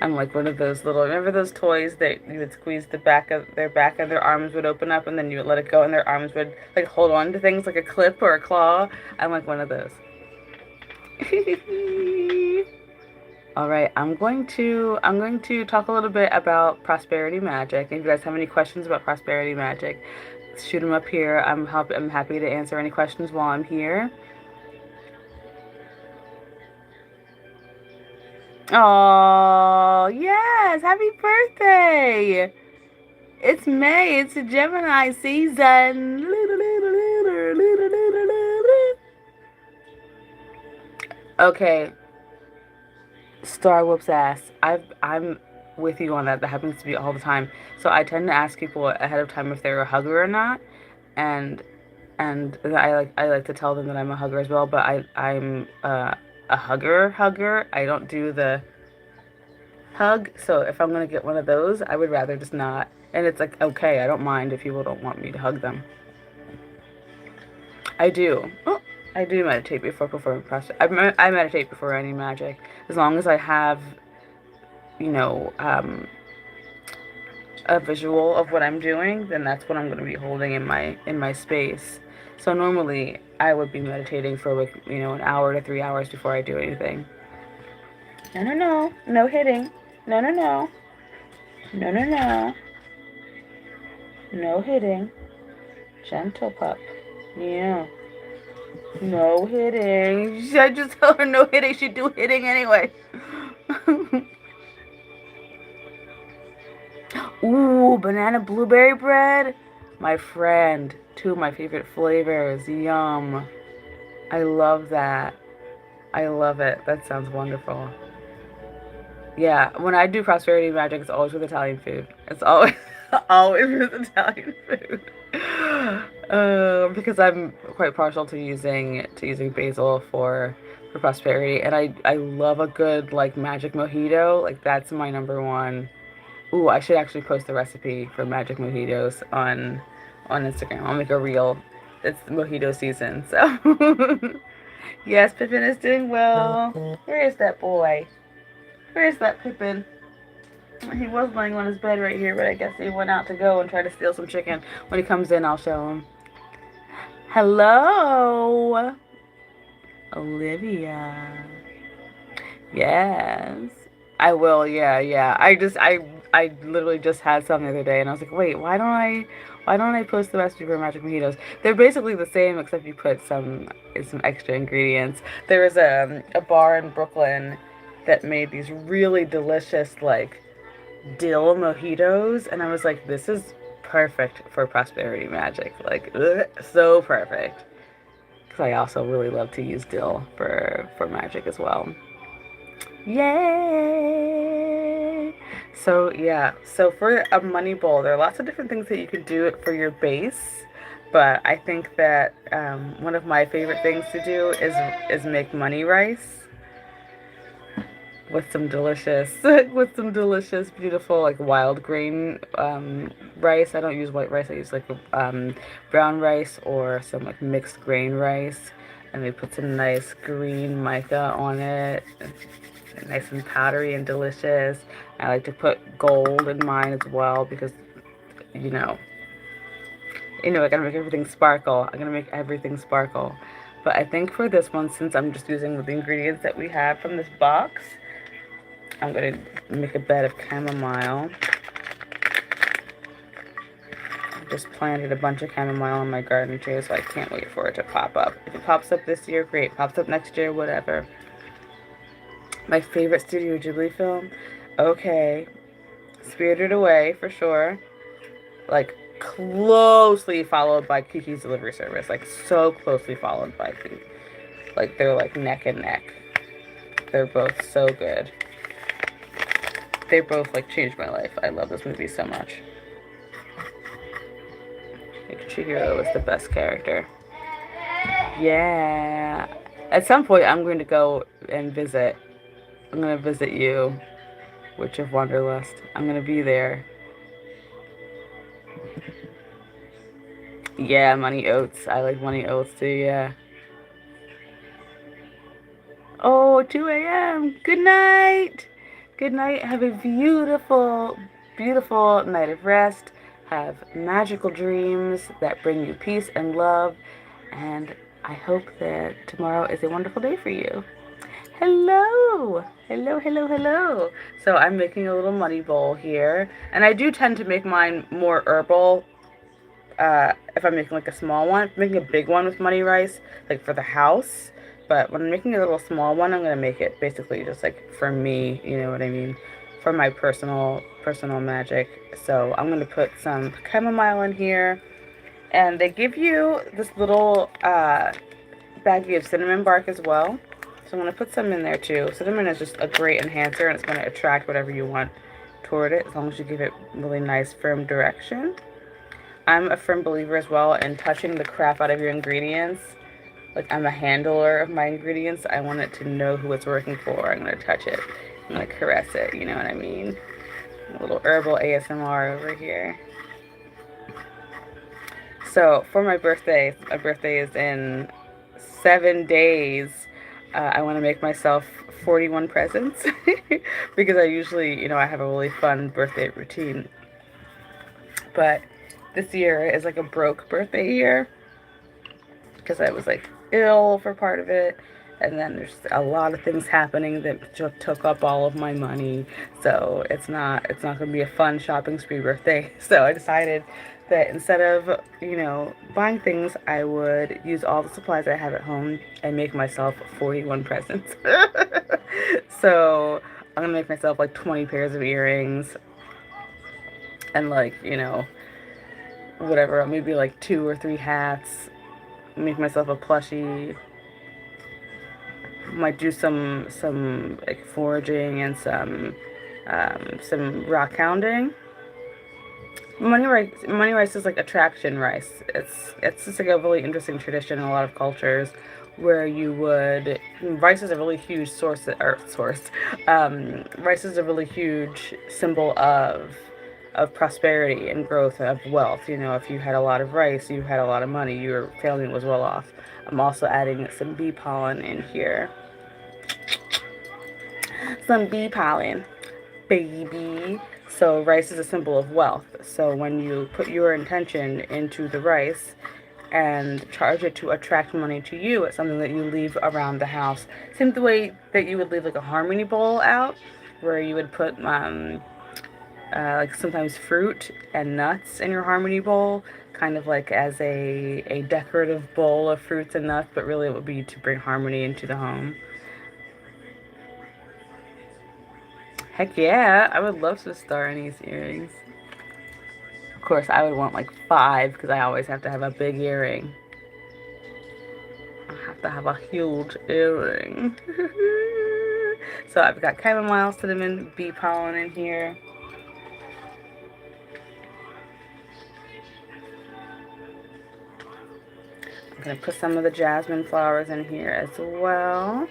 I'm like one of those little, remember those toys that you would squeeze the back and their arms would open up and then you would let it go and their arms would like hold on to things like a clip or a claw. I'm like one of those. All right, I'm going to talk a little bit about prosperity magic. If you guys have any questions about prosperity magic, shoot them up here. I'm happy to answer any questions while I'm here. Oh, yes. Happy birthday. It's May. It's a Gemini season. Okay, Star whoops ass. I'm with you on that. That happens to me all the time. So I tend to ask people ahead of time if they're a hugger or not, and I like to tell them that I'm a hugger as well. But I'm a hugger. I don't do the hug. So if I'm gonna get one of those, I would rather just not. And it's like okay, I don't mind if people don't want me to hug them. I do. Oh, I do meditate before performing process. I meditate before any magic, as long as I have, you know, a visual of what I'm doing. Then that's what I'm going to be holding in my space. So normally I would be meditating for like an hour to 3 hours before I do anything. No, no, no, no hitting. No, no, no, no, no, no, no hitting. Gentle pup. Yeah. No hitting. I just told her no hitting. She'd do hitting anyway. Ooh, banana blueberry bread. My friend. Two of my favorite flavors. Yum. I love that. I love it. That sounds wonderful. Yeah, when I do prosperity magic, it's always with Italian food. It's always always with Italian food. Because I'm quite partial to using basil for prosperity, and I love a good like magic mojito. Like that's my number one. Ooh, I should actually post the recipe for magic mojitos on Instagram. I'll make a reel. It's mojito season, so yes, Pippin is doing well. Where is that boy? Where is that Pippin? He was laying on his bed right here, but I guess he went out to go and try to steal some chicken. When he comes in, I'll show him. Hello, Olivia. Yes, I will. Yeah, yeah. I literally just had some the other day, and I was like, wait, why don't I post the recipe for magic mojitos? They're basically the same, except you put some extra ingredients. There was a bar in Brooklyn that made these really delicious like dill mojitos, and I was like, this is perfect for prosperity magic. Like, ugh, so perfect. Because I also really love to use dill for magic as well. Yay! So yeah, so for a money bowl, there are lots of different things that you can do for your base, but I think that one of my favorite things to do is make money rice with some delicious with some delicious beautiful like wild grain rice. I don't use white rice. I use like brown rice or some like mixed grain rice, and we put some nice green mica on it, nice and powdery and delicious. I like to put gold in mine as well because you know I gotta make everything sparkle. I'm gonna make everything sparkle. But I think for this one, since I'm just using the ingredients that we have from this box, I'm going to make a bed of chamomile. I just planted a bunch of chamomile in my garden too, so I can't wait for it to pop up. If it pops up this year, great. Pops up next year, whatever. My favorite Studio Ghibli film? Okay. Spirited Away, for sure. Like, closely followed by Kiki's Delivery Service. Like, so closely followed by Kiki. Like, they're like neck and neck. They're both so good. They both like changed my life. I love this movie so much. Chihiro was the best character. Yeah. At some point, I'm going to go and visit. I'm going to visit you, Witch of Wanderlust. I'm going to be there. Yeah, money oats. I like money oats too, yeah. Oh, 2 a.m. Good night. Good night. Have a beautiful, beautiful night of rest. Have magical dreams that bring you peace and love. And I hope that tomorrow is a wonderful day for you. Hello. Hello, hello, hello. So I'm making a little money bowl here. And I do tend to make mine more herbal if I'm making like a small one. If I'm making a big one with money rice, like for the house. But when I'm making a little small one, I'm gonna make it basically just like for me. You know what I mean? For my personal magic. So I'm gonna put some chamomile in here, and they give you this little baggie of cinnamon bark as well. So I'm gonna put some in there too. Cinnamon is just a great enhancer, and it's gonna attract whatever you want toward it as long as you give it really nice firm direction. I'm a firm believer as well in touching the crap out of your ingredients. Like, I'm a handler of my ingredients. I want it to know who it's working for. I'm going to touch it. I'm going to caress it. You know what I mean? A little herbal ASMR over here. So, for my birthday is in 7 days. I want to make myself 41 presents because I usually, I have a really fun birthday routine. But this year is like a broke birthday year because I was like ill for part of it, and then there's a lot of things happening that took up all of my money. So it's not gonna be a fun shopping spree birthday. So I decided that instead of buying things, I would use all the supplies I have at home and make myself 41 presents. So I'm gonna make myself like 20 pairs of earrings and like whatever, maybe like 2 or 3 hats, make myself a plushie. Might do some like foraging and some rock hounding. Money rice is like attraction rice. It's just like a really interesting tradition in a lot of cultures where rice is a really huge source. Rice is a really huge symbol of prosperity and growth of wealth. If you had a lot of rice, you had a lot of money, your family was well off. I'm also adding some bee pollen in here. Some bee pollen, baby. So rice is a symbol of wealth. So when you put your intention into the rice and charge it to attract money to you, it's something that you leave around the house. Same the way that you would leave like a harmony bowl out, where you would put like sometimes fruit and nuts in your harmony bowl, kind of like as a decorative bowl of fruits and nuts, but really it would be to bring harmony into the home. Heck yeah, I would love some star anise earrings. Of course, I would want like 5 because I always have to have a big earring. I have to have a huge earring. So I've got chamomile, cinnamon, bee pollen in here. I'm going to put some of the jasmine flowers in here as well.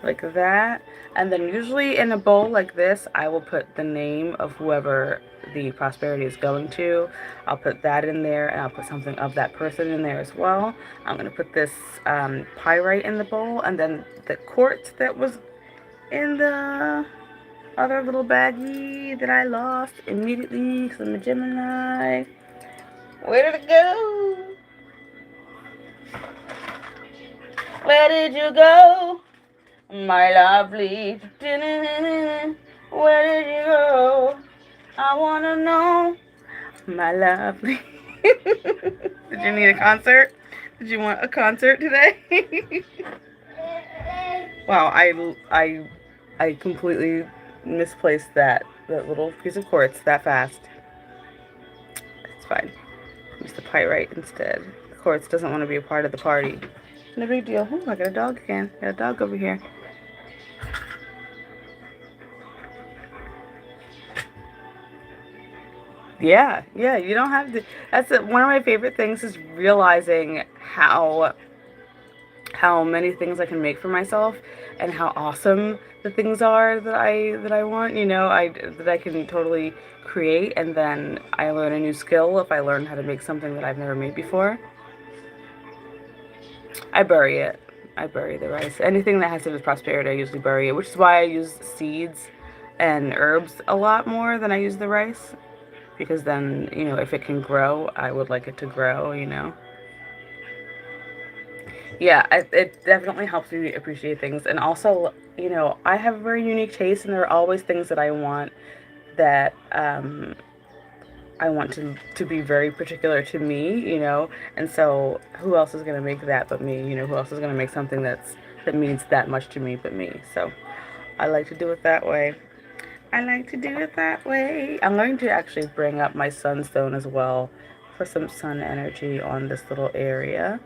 Like that. And then usually in a bowl like this, I will put the name of whoever the prosperity is going to. I'll put that in there, and I'll put something of that person in there as well. I'm going to put this pyrite in the bowl, and then the quartz that was in the other little baggie that I lost immediately because I'm a Gemini. Where did it go? Where did you go? My lovely, where did you go? I wanna know, my lovely. Did you need a concert? Did you want a concert today? Wow, I completely misplaced that little piece of quartz that fast. It's fine. Use the pyrite instead. The quartz doesn't want to be a part of the party. No big deal. Oh, I got a dog again. Got a dog over here. Yeah, you don't have to. One of my favorite things is realizing how many things I can make for myself and how awesome the things are that I want, that I can totally create. And then I learn a new skill if I learn how to make something that I've never made before. I bury it. I bury the rice. Anything that has to do with prosperity, I usually bury it, which is why I use seeds and herbs a lot more than I use the rice. Because then, if it can grow, I would like it to grow. Yeah, it definitely helps me appreciate things. And also, I have a very unique taste, and there are always things that I want to be very particular to me. And so who else is gonna make that but me? Who else is gonna make something that means that much to me but me? So I like to do it that way. I like to do it that way. I'm going to actually bring up my sunstone as well for some sun energy on this little area.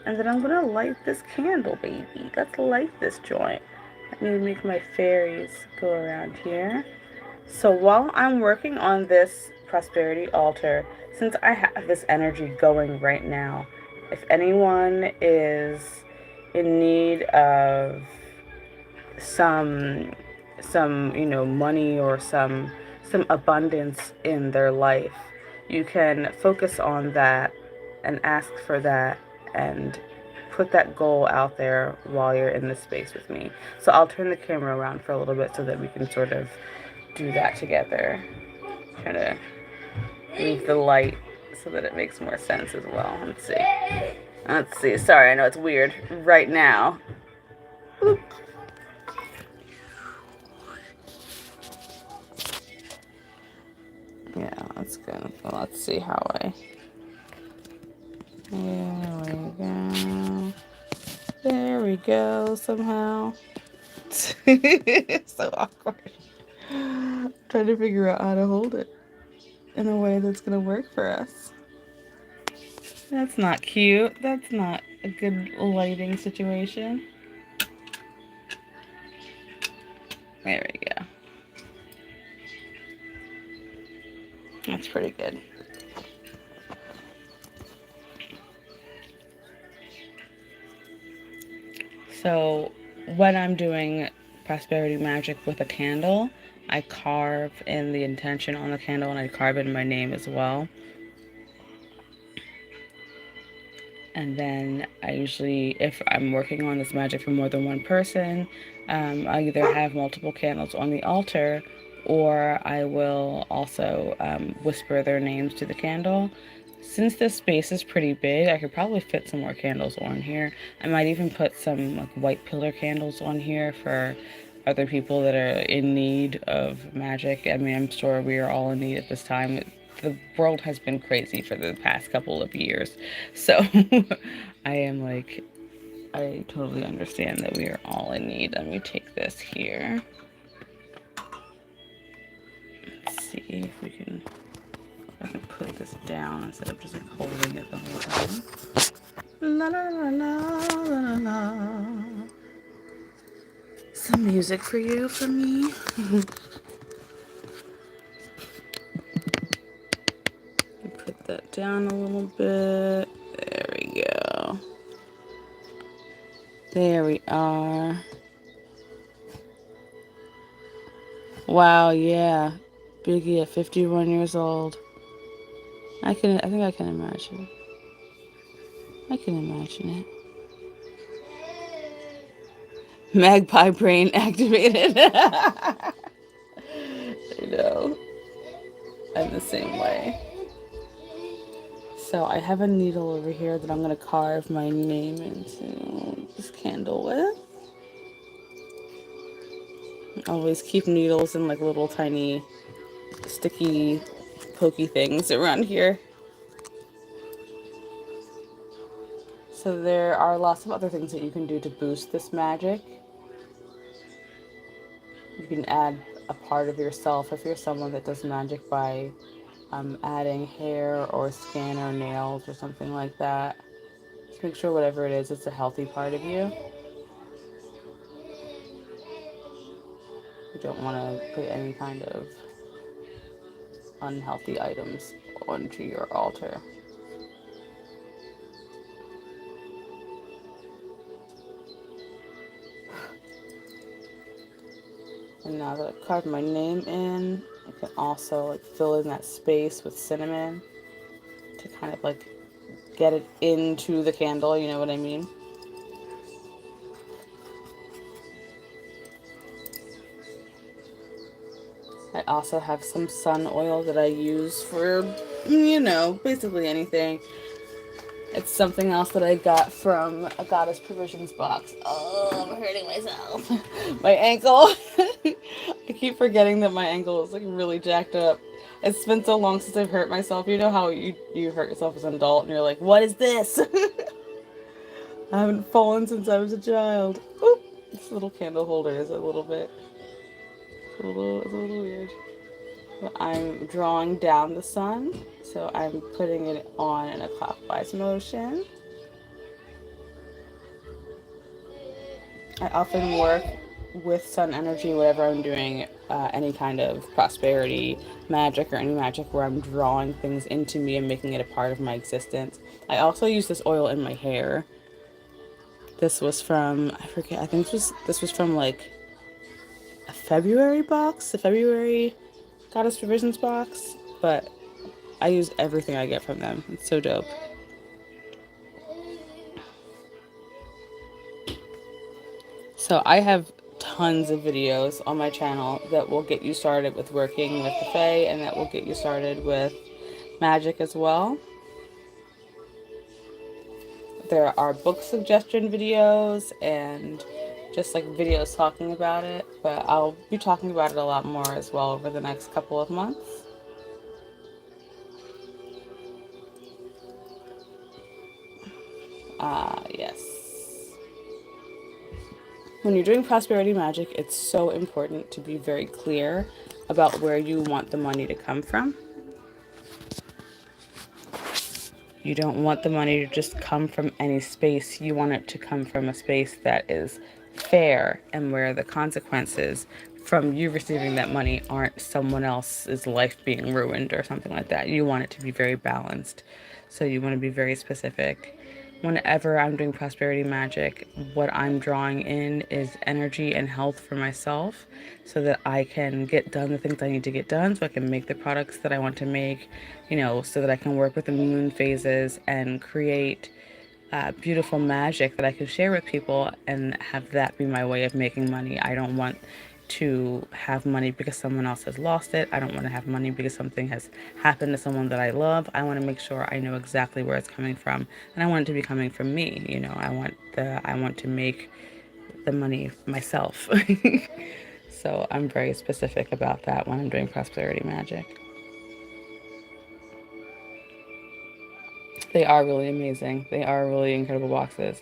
And then I'm gonna light this candle, baby. Let's light this joint. Let me make my fairies go around here. So while I'm working on this prosperity altar, since I have this energy going right now, if anyone is in need of some money or some abundance in their life, you can focus on that and ask for that and put that goal out there while you're in this space with me. So I'll turn the camera around for a little bit so that we can sort of do that together. Trying to move the light so that it makes more sense as well. Let's see. Let's see. Sorry, I know it's weird right now. Boop. Yeah, that's good. Well, let's see how I. There we go. There we go. Somehow. So awkward. Trying to figure out how to hold it in a way that's gonna work for us. That's not cute. That's not a good lighting situation. There we go. That's pretty good. So when I'm doing prosperity magic with a candle, I carve in the intention on the candle and I carve in my name as well. And then I usually, if I'm working on this magic for more than one person, I either have multiple candles on the altar or I will also whisper their names to the candle. Since this space is pretty big, I could probably fit some more candles on here. I might even put some like white pillar candles on here for other people that are in need of magic. I mean, I'm sure we are all in need at this time. The world has been crazy for the past couple of years. So I am like, I totally understand that we are all in need. Let me take this here. Let's see if we can, I can put this down instead of just like holding it the whole time. La la la la la la la. Some music for you, for me. Put that down a little bit. There we go. There we are. Wow, yeah. Biggie at 51 years old. I think I can imagine. I can imagine it. Magpie brain activated. You know, I'm the same way. So I have a needle over here that I'm going to carve my name into this candle with. I always keep needles and like little tiny sticky pokey things around here. So there are lots of other things that you can do to boost this magic. You can add a part of yourself if you're someone that does magic by adding hair or skin or nails or something like that. Just make sure whatever it is, it's a healthy part of you. You don't want to put any kind of unhealthy items onto your altar. And now that I've carved my name in, I can also like fill in that space with cinnamon to kind of like get it into the candle, you know what I mean? I also have some sun oil that I use for, basically anything. It's something else that I got from a Goddess Provisions box. Oh, I'm hurting myself. My ankle. I keep forgetting that my ankle is like really jacked up. It's been so long since I've hurt myself. You know how you hurt yourself as an adult and you're like, what is this? I haven't fallen since I was a child. Oop. This little candle holder is a little bit, it's a little weird. But I'm drawing down the sun, so I'm putting it on in a clockwise motion. I often work with sun energy whenever I'm doing any kind of prosperity magic or any magic where I'm drawing things into me and making it a part of my existence. I also use this oil in my hair. This was from, I forget, I think this was from like a February box, a February Goddess Provisions box, but I use everything I get from them. It's so dope. So I have tons of videos on my channel that will get you started with working with the Fae and that will get you started with magic as well. There are book suggestion videos and just like videos talking about it, but I'll be talking about it a lot more as well over the next couple of months. Yes. When you're doing prosperity magic, it's so important to be very clear about where you want the money to come from. You don't want the money to just come from any space. You want it to come from a space that is fair and where the consequences from you receiving that money aren't someone else's life being ruined or something like that. You want it to be very balanced. So you want to be very specific. Whenever I'm doing prosperity magic, what I'm drawing in is energy and health for myself so that I can get done the things I need to get done, so I can make the products that I want to make, so that I can work with the moon phases and create beautiful magic that I can share with people and have that be my way of making money. I don't want to have money because someone else has lost it. I don't want to have money because something has happened to someone that I love. I want to make sure I know exactly where it's coming from, and I want it to be coming from me. I want to make the money myself. So I'm very specific about that when I'm doing prosperity magic. They are really amazing. They are really incredible boxes.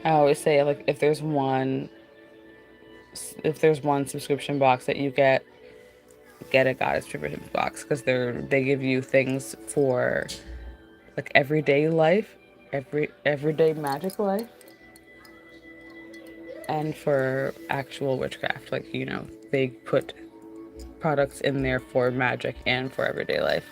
I always say like if there's one subscription box that you get a Goddess Provisions box because they give you things for like everyday life, everyday magic life, and for actual witchcraft. Like they put products in there for magic and for everyday life,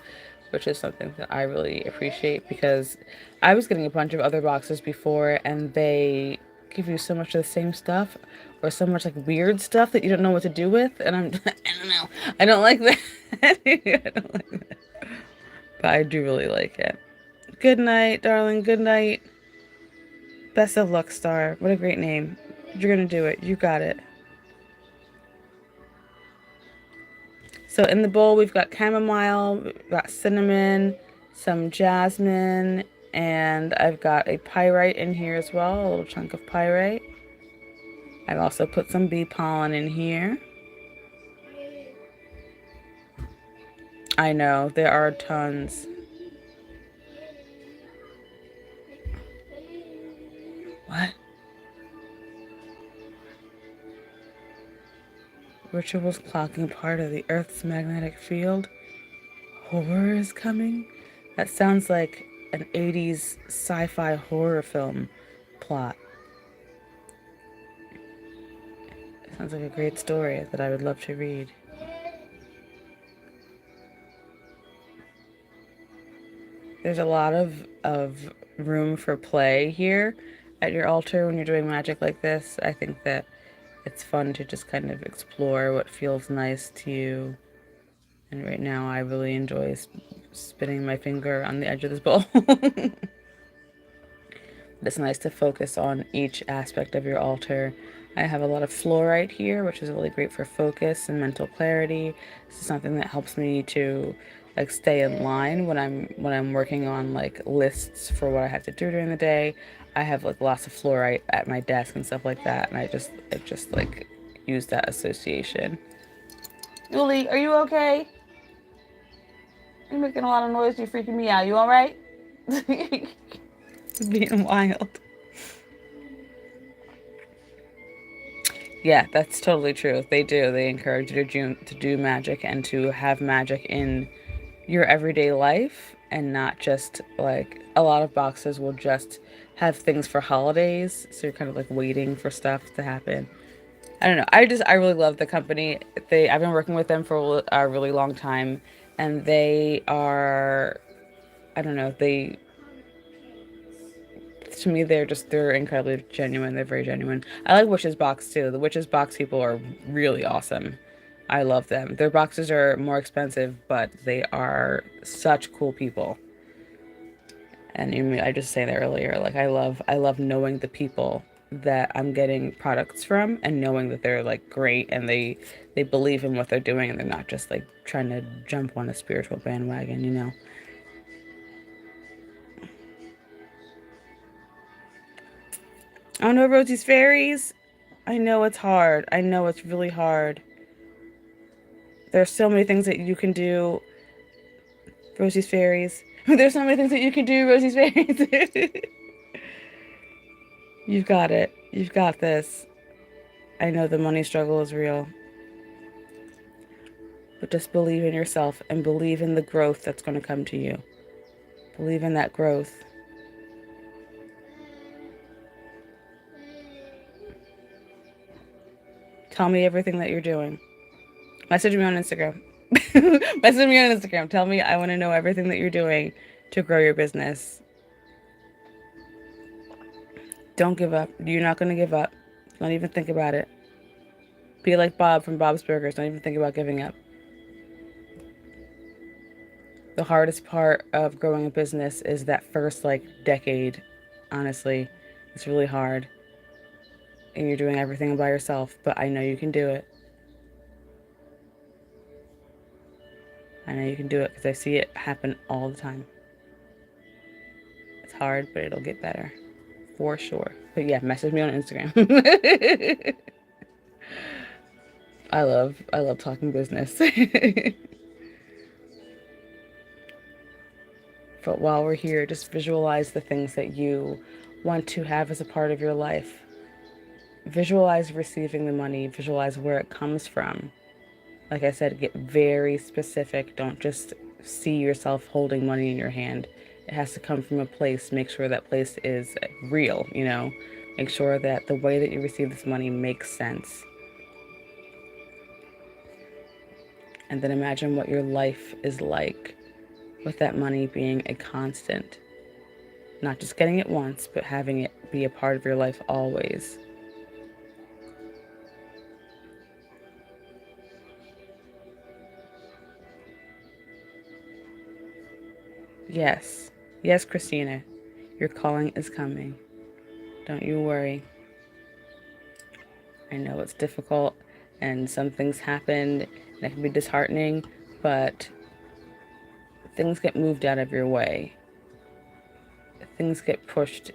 which is something that I really appreciate because I was getting a bunch of other boxes before and they give you so much of the same stuff or so much like weird stuff that you don't know what to do with, and I don't know. I don't like that. I don't like that. But I do really like it. Good night, darling. Good night. Best of luck, Star. What a great name. You're gonna do it. You got it. So in the bowl, we've got chamomile, we've got cinnamon, some jasmine, and I've got a pyrite in here as well, a little chunk of pyrite. I've also put some bee pollen in here. I know, there are tons. What? Rituals clocking part of the Earth's magnetic field? Horror is coming? That sounds like an 80s sci-fi horror film plot. It sounds like a great story that I would love to read. There's a lot of room for play here at your altar when you're doing magic like this. I think that it's fun to just kind of explore what feels nice to you. And right now, I really enjoy spinning my finger on the edge of this bowl. It's nice to focus on each aspect of your altar. I have a lot of fluorite here, which is really great for focus and mental clarity. This is something that helps me to like stay in line when I'm working on like lists for what I have to do during the day. I have like lots of fluorite at my desk and stuff like that, and I just like use that association. Julie, are you okay? You're making a lot of noise. You're freaking me out. You all right? Being wild. Yeah, that's totally true. They do. They encourage you to do magic and to have magic in your everyday life and not just like a lot of boxes will just have things for holidays. So you're kind of like waiting for stuff to happen. I don't know. I really love the company. I've been working with them for a really long time and they are I don't know. They to me they're incredibly genuine. They're very genuine. I like Witch's Box too. The Witch's Box people are really awesome. I love them. Their boxes are more expensive, but they are such cool people. And I just said that earlier. Like I love knowing the people that I'm getting products from and knowing that they're like great and they believe in what they're doing and they're not just like trying to jump on a spiritual bandwagon, you know. I don't know Rosie's fairies. I know it's hard. I know it's really hard. There's so many things that you can do, Rosie's fairies. There's so many things that you can do, Rosie's fairies. You've got it. You've got this. I know the money struggle is real, but just believe in yourself and believe in the growth that's going to come to you. Believe in that growth. Tell me everything that you're doing. Message me on Instagram. Message me on Instagram. Tell me I want to know everything that you're doing to grow your business. Don't give up. You're not going to give up. Don't even think about it. Be like Bob from Bob's Burgers. Don't even think about giving up. The hardest part of growing a business is that first like decade. Honestly, it's really hard. And you're doing everything by yourself, but I know you can do it. I know you can do it because I see it happen all the time. It's hard, but it'll get better for sure. But yeah, message me on Instagram. I love talking business. But while we're here, just visualize the things that you want to have as a part of your life. Visualize receiving the money, visualize where it comes from. Like I said, get very specific. Don't just see yourself holding money in your hand. It has to come from a place. Make sure that place is real, you know. Make sure that the way that you receive this money makes sense. And then imagine what your life is like with that money being a constant. Not just getting it once, but having it be a part of your life always. Yes. Yes, Christina. Your calling is coming. Don't you worry. I know it's difficult and some things happen and it can be disheartening, but things get moved out of your way. Things get pushed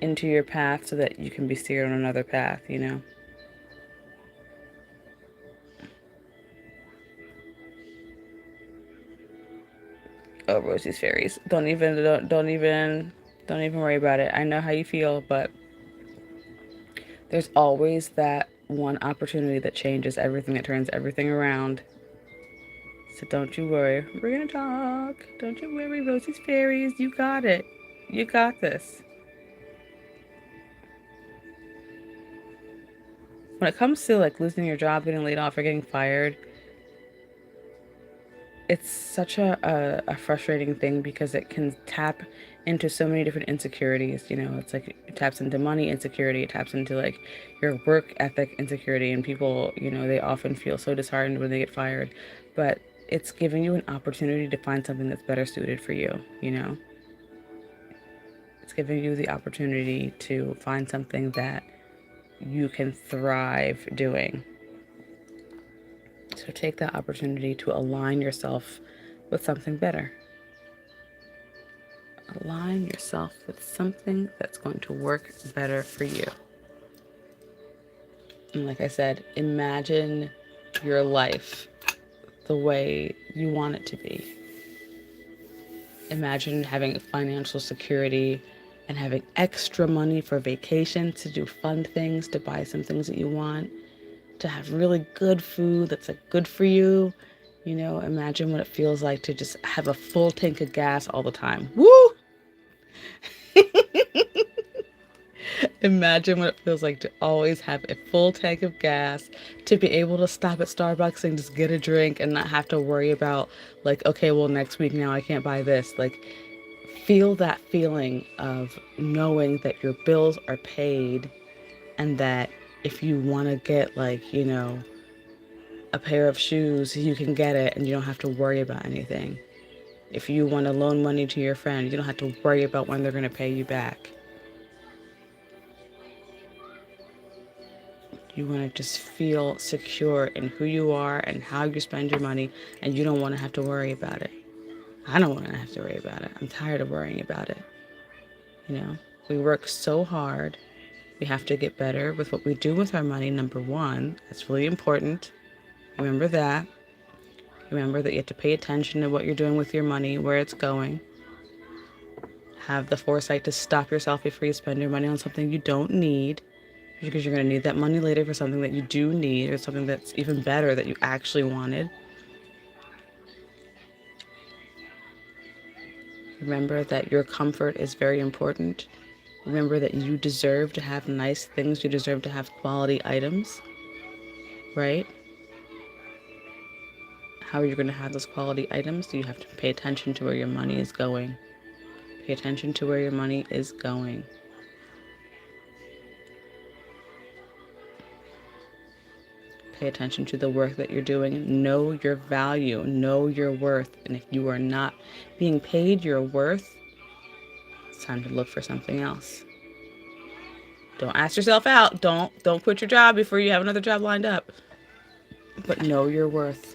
into your path so that you can be steered on another path, you know? Oh, Rosie's fairies. Don't even worry about it. I know how you feel, but there's always that one opportunity that changes everything, that turns everything around. So don't you worry. We're gonna talk. Don't you worry, Rosie's fairies. You got it. You got this. When it comes to like losing your job, getting laid off, or getting fired, it's such a frustrating thing because it can tap into so many different insecurities. You know, it's like it taps into money insecurity, it taps into like your work ethic insecurity, and people, you know, they often feel so disheartened when they get fired. But it's giving you an opportunity to find something that's better suited for you, you know? It's giving you the opportunity to find something that you can thrive doing. So take that opportunity to align yourself with something better. Align yourself with something that's going to work better for you. And like I said, imagine your life the way you want it to be. Imagine having financial security and having extra money for vacation, to do fun things, to buy some things that you want, to have really good food that's like good for you. You know, imagine what it feels like to just have a full tank of gas all the time. Woo! Imagine what it feels like to always have a full tank of gas, to be able to stop at Starbucks and just get a drink and not have to worry about, like, okay, well, next week now I can't buy this. Like, feel that feeling of knowing that your bills are paid and that if you want to get, like, you know, a pair of shoes, you can get it and you don't have to worry about anything. If you want to loan money to your friend, you don't have to worry about when they're going to pay you back. You want to just feel secure in who you are and how you spend your money, and you don't want to have to worry about it. I don't want to have to worry about it. I'm tired of worrying about it. You know, we work so hard. We have to get better with what we do with our money, number one. That's really important. Remember that. Remember that you have to pay attention to what you're doing with your money, where it's going. Have the foresight to stop yourself before you spend your money on something you don't need, because you're going to need that money later for something that you do need, or something that's even better that you actually wanted. Remember that your comfort is very important. Remember that you deserve to have nice things. You deserve to have quality items, right? How are you going to have those quality items? You have to pay attention to where your money is going. Pay attention to where your money is going. Pay attention to the work that you're doing. Know your value. Know your worth. And if you are not being paid your worth, it's time to look for something else. Don't ask yourself out. Don't quit your job before you have another job lined up. But know your worth.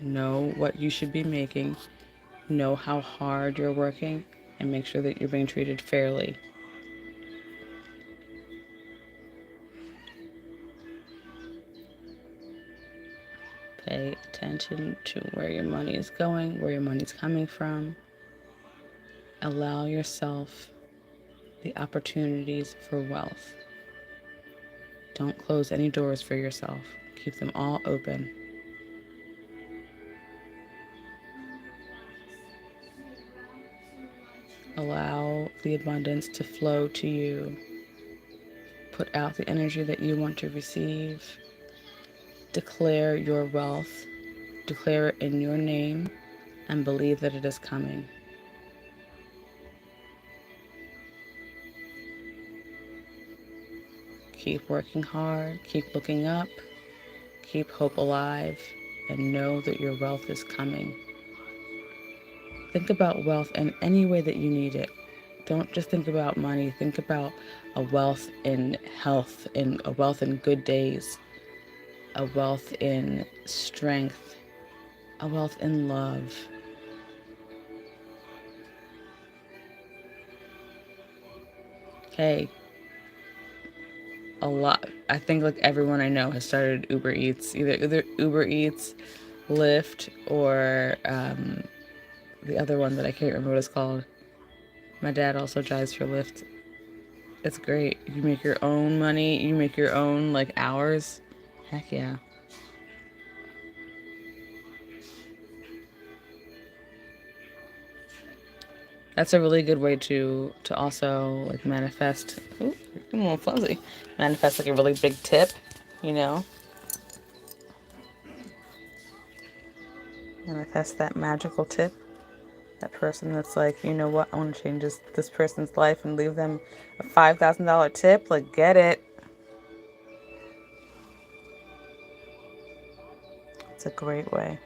Know what you should be making. Know how hard you're working, and make sure that you're being treated fairly. Pay attention to where your money is going, where your money is coming from. Allow yourself the opportunities for wealth. Don't close any doors for yourself. Keep them all open. Allow the abundance to flow to you. Put out the energy that you want to receive. Declare your wealth. Declare it in your name and believe that it is coming. Keep working hard. Keep looking up. Keep hope alive. And know that your wealth is coming. Think about wealth in any way that you need it. Don't just think about money. Think about a wealth in health, in a wealth in good days, a wealth in strength, a wealth in love. Hey, a lot. I think like everyone I know has started Uber Eats, either Uber Eats, Lyft, or the other one that I can't remember what it's called. My dad also drives for Lyft. It's great. You make your own money. You make your own like hours. Heck yeah. That's a really good way to also like manifest. Ooh, I'm a little fuzzy. Manifest like a really big tip, you know. manifest that magical tip. That person that's like, you know what, I want to change this person's life and leave them a $5,000 tip. Like, get it. It's a great way.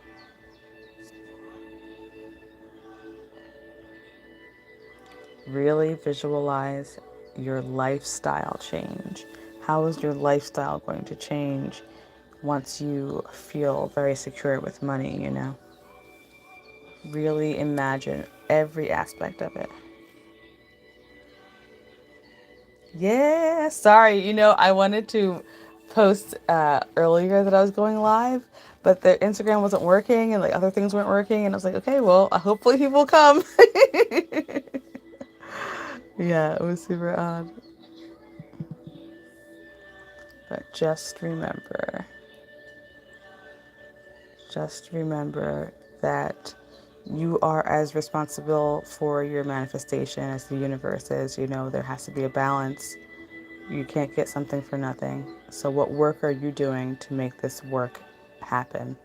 Really visualize your lifestyle change. How is your lifestyle going to change once you feel very secure with money, you know? Really imagine every aspect of it. Yeah, sorry. I wanted to post earlier that I was going live, but the Instagram wasn't working and like other things weren't working. And I was like, okay, well, hopefully people come. Yeah, it was super odd. But just remember that you are as responsible for your manifestation as the universe is. There has to be a balance. You can't get something for nothing. So, what work are you doing to make this work happen?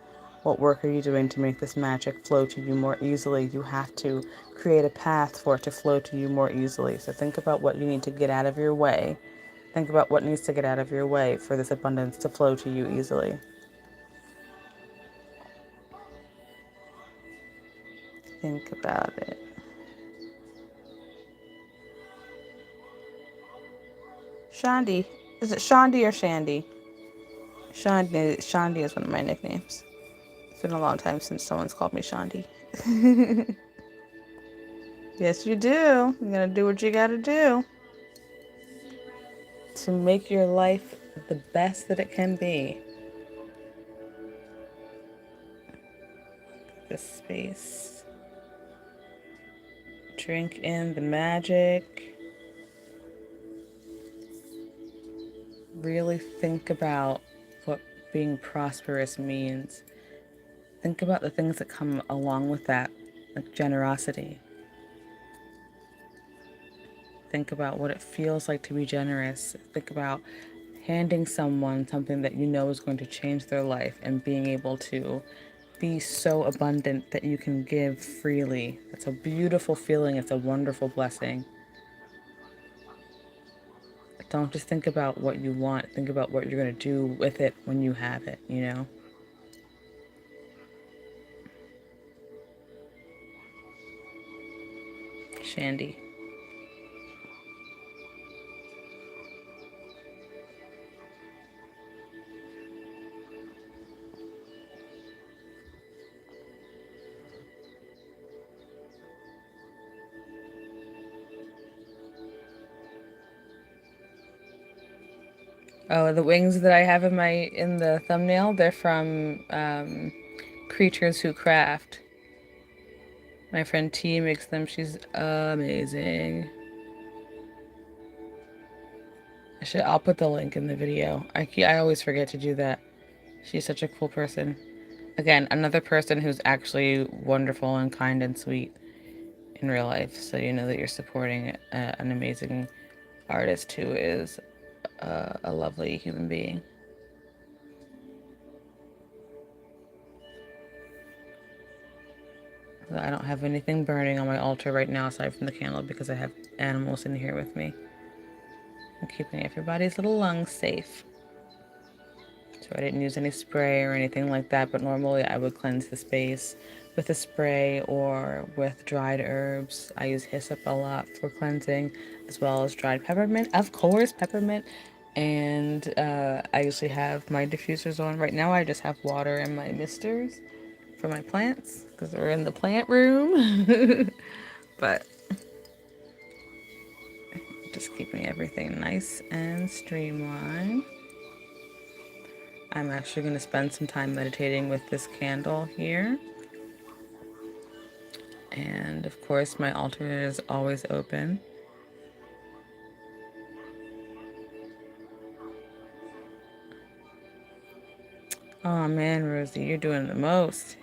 What work are you doing to make this magic flow to you more easily? You have to create a path for it to flow to you more easily. So, think about what you need to get out of your way. Think about what needs to get out of your way for this abundance to flow to you easily. Think about it. Shandi. Is it Shandi or Shandy? Shandi is one of my nicknames. It's been a long time since someone's called me Shandi. Yes, you do. You gotta do what you gotta do to make your life the best that it can be. This space. Drink in the magic. Really think about what being prosperous means. Think about the things that come along with that, like generosity. Think about what it feels like to be generous. Think about handing someone something that you know is going to change their life and being able to be so abundant that you can give freely. It's a beautiful feeling. It's a wonderful blessing. Don't just think about what you want. Think about what you're going to do with it when you have it. Shandy. Oh, the wings that I have in the thumbnail, they're from Creatures Who Craft. My friend T makes them. She's amazing. I'll put the link in the video. I always forget to do that. She's such a cool person. Again, another person who's actually wonderful and kind and sweet in real life. So you know that you're supporting an amazing artist who is a lovely human being. I don't have anything burning on my altar right now aside from the candle because I have animals in here with me. I'm keeping everybody's little lungs safe. So I didn't use any spray or anything like that, but normally I would cleanse the space with a spray or with dried herbs. I use hyssop a lot for cleansing, as well as dried peppermint, of course, peppermint. And I usually have my diffusers on. Right now I just have water and my misters for my plants because we're in the plant room. But just keeping everything nice and streamlined. I'm actually going to spend some time meditating with this candle here. And of course, my altar is always open. Oh man, Rosie, you're doing the most.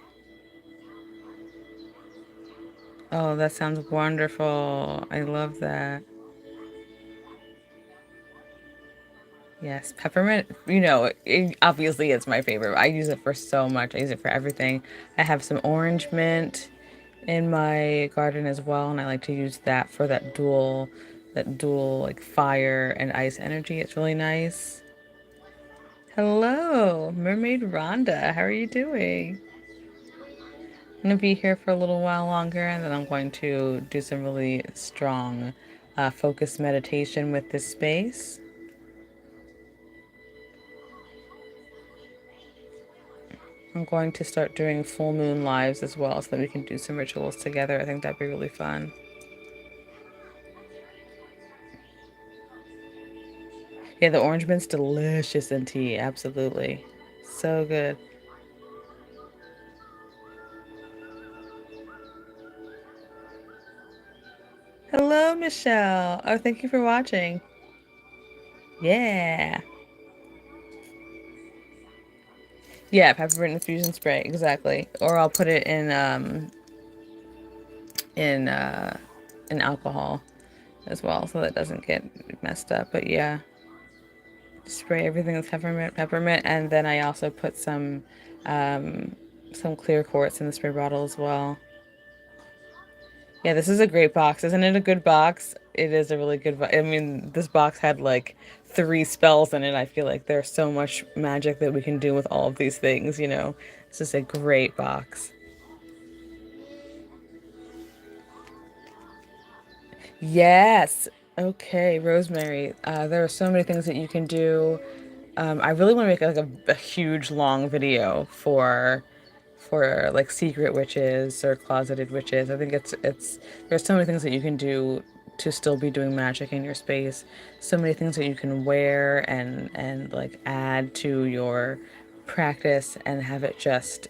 Oh, that sounds wonderful. I love that. Yes, peppermint, it obviously is my favorite. I use it for so much. I use it for everything. I have some orange mint in my garden as well, and I like to use that for that dual like fire and ice energy. It's really nice. Hello, Mermaid Rhonda. How are you doing? I'm gonna be here for a little while longer, and then I'm going to do some really strong, focused meditation with this space. I'm going to start doing full moon lives as well so that we can do some rituals together. I think that'd be really fun. Yeah, the orange mint's delicious in tea. Absolutely. So good. Hello, Michelle. Oh, thank you for watching. Yeah. Yeah, peppermint infusion spray, exactly. Or I'll put it in in alcohol as well so that it doesn't get messed up. But yeah, spray everything with peppermint, and then I also put some clear quartz in the spray bottle as well. Yeah, this is a great box. Isn't it a good box? It is a really good box. I mean, this box had like three spells in it. I feel like there's so much magic that we can do with all of these things. This is a great box. Yes. Okay, Rosemary. There are so many things that you can do. I really want to make like a huge long video for like secret witches or closeted witches. I think it's there's so many things that you can do to still be doing magic in your space. So many things that you can wear and like add to your practice and have it just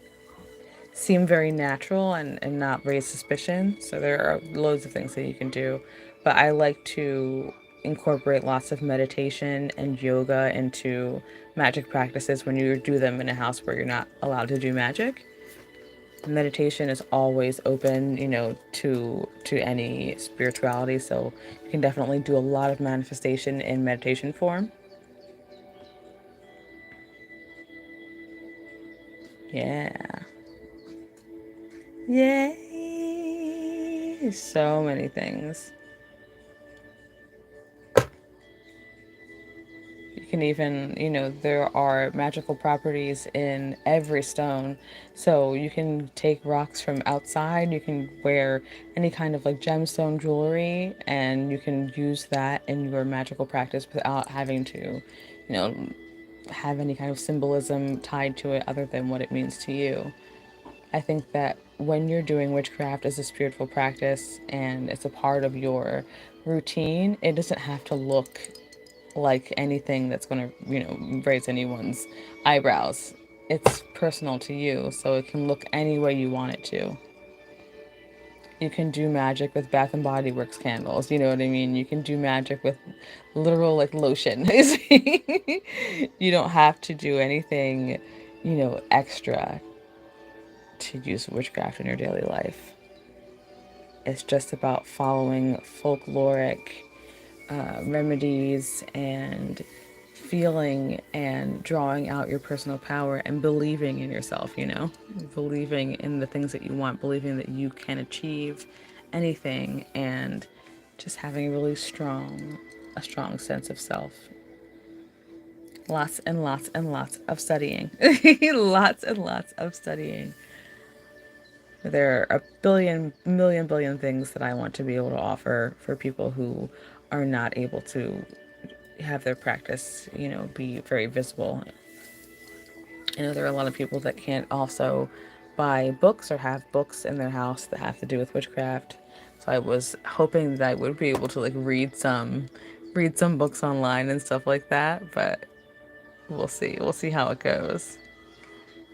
seem very natural and not raise suspicion. So there are loads of things that you can do. But I like to incorporate lots of meditation and yoga into magic practices when you do them in a house where you're not allowed to do magic. Meditation is always open, to any spirituality. So you can definitely do a lot of manifestation in meditation form. Yeah. Yay! So many things. You can even, there are magical properties in every stone. So you can take rocks from outside, you can wear any kind of like gemstone jewelry, and you can use that in your magical practice without having to, have any kind of symbolism tied to it other than what it means to you. I think that when you're doing witchcraft as a spiritual practice and it's a part of your routine, it doesn't have to look like anything that's going to, raise anyone's eyebrows. It's personal to you, so it can look any way you want it to. You can do magic with Bath and Body Works candles, you know what I mean? You can do magic with literal like lotion. You don't have to do anything, extra to use witchcraft in your daily life. It's just about following folkloric remedies and feeling and drawing out your personal power and believing in yourself, believing in the things that you want, believing that you can achieve anything, and just having a strong sense of self. Lots and lots and lots of studying. Lots and lots of studying. There are a billion, million, billion things that I want to be able to offer for people who are not able to have their practice, be very visible. There are a lot of people that can't also buy books or have books in their house that have to do with witchcraft. So I was hoping that I would be able to like read some books online and stuff like that, but we'll see. We'll see how it goes.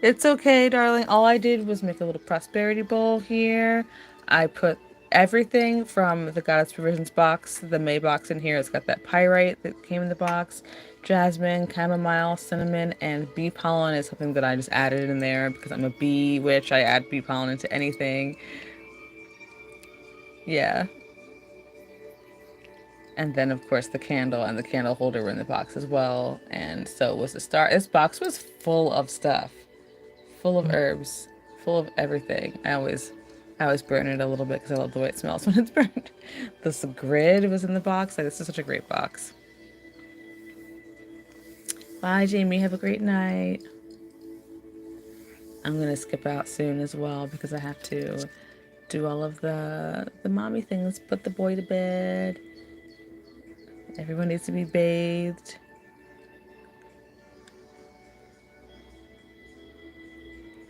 It's okay, darling. All I did was make a little prosperity bowl here. I put everything from the Goddess Provisions box, the May box in here. It's got that pyrite that came in the box, jasmine, chamomile, cinnamon, and bee pollen is something that I just added in there because I'm a bee witch. I add bee pollen into anything. Yeah. And then, of course, the candle and the candle holder were in the box as well. And so was the star. This box was full of stuff, full of herbs, full of everything. I always burn it a little bit because I love the way it smells when it's burned. This grid was in the box. Like, this is such a great box. Bye, Jamie. Have a great night. I'm gonna skip out soon as well because I have to do all of the mommy things. Put the boy to bed. Everyone needs to be bathed.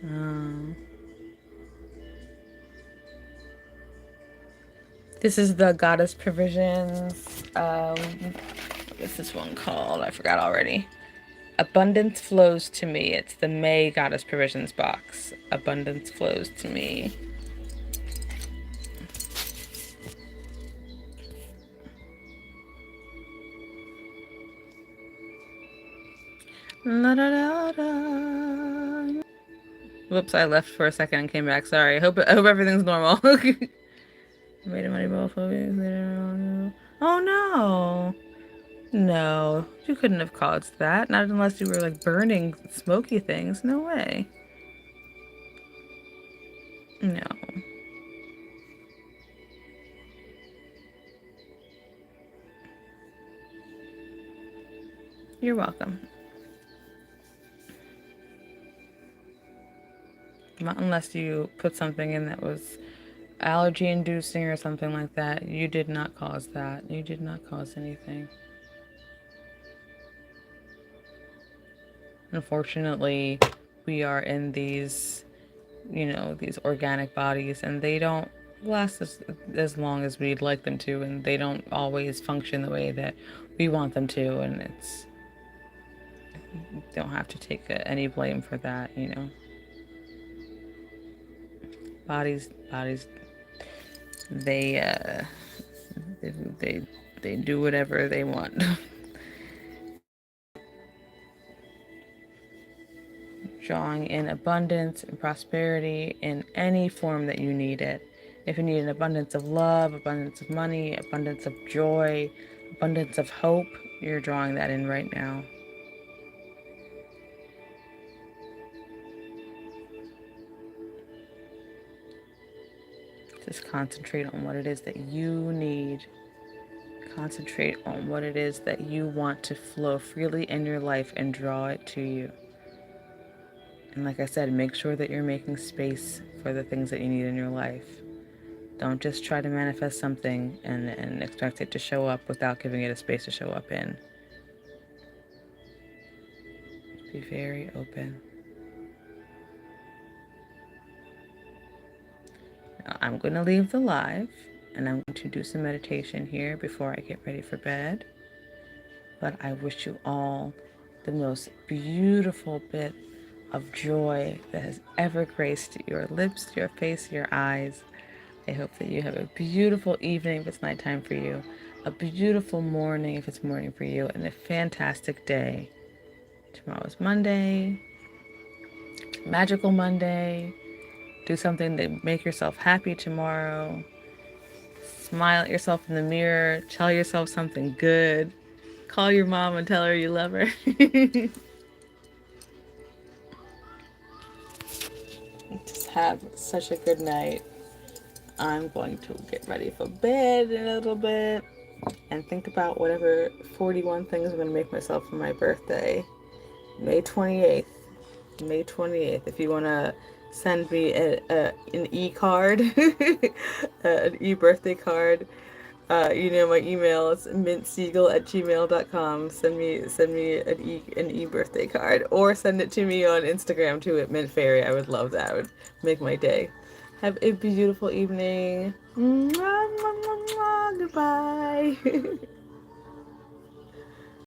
Um, this is the Goddess Provisions. What is this one called? I forgot already. Abundance Flows to Me. It's the May Goddess Provisions box. Abundance Flows to Me. La, da, da, da. Whoops, I left for a second and came back. Sorry. I hope everything's normal. Made a money ball phobia. Oh no. No. You couldn't have caused that. Not unless you were like burning smoky things. No way. No. You're welcome. Not unless you put something in that was allergy inducing or something like that. You did not cause that. You did not cause anything. Unfortunately, we are in these, these organic bodies and they don't last as long as we'd like them to, and they don't always function the way that we want them to, and it's don't have to take any blame for that, Bodies, they they they do whatever they want. Drawing in abundance and prosperity in any form that you need it. If you need an abundance of love, abundance of money, abundance of joy, abundance of hope, you're drawing that in right now. Just concentrate on what it is that you need. Concentrate on what it is that you want to flow freely in your life and draw it to you. And like I said, make sure that you're making space for the things that you need in your life. Don't just try to manifest something and expect it to show up without giving it a space to show up in. Be very open. Now, I'm going to leave the live and I'm going to do some meditation here before I get ready for bed. But I wish you all the most beautiful bit of joy that has ever graced your lips, your face, your eyes. I hope that you have a beautiful evening if it's nighttime for you, a beautiful morning if it's morning for you, and a fantastic day. Tomorrow's Monday, magical Monday. Do something to make yourself happy tomorrow. Smile at yourself in the mirror. Tell yourself something good. Call your mom and tell her you love her. Just have such a good night. I'm going to get ready for bed in a little bit and think about whatever 41 things I'm going to make myself for my birthday. May 28th. May 28th. If you want to send me an e-card, an e-birthday card, my email is mintsiegel@gmail.com. Send me an e-birthday card, or send it to me on Instagram too at Mintfaery. I would love that. It would make my day. Have a beautiful evening. Mwah, mwah, mwah, mwah. Goodbye.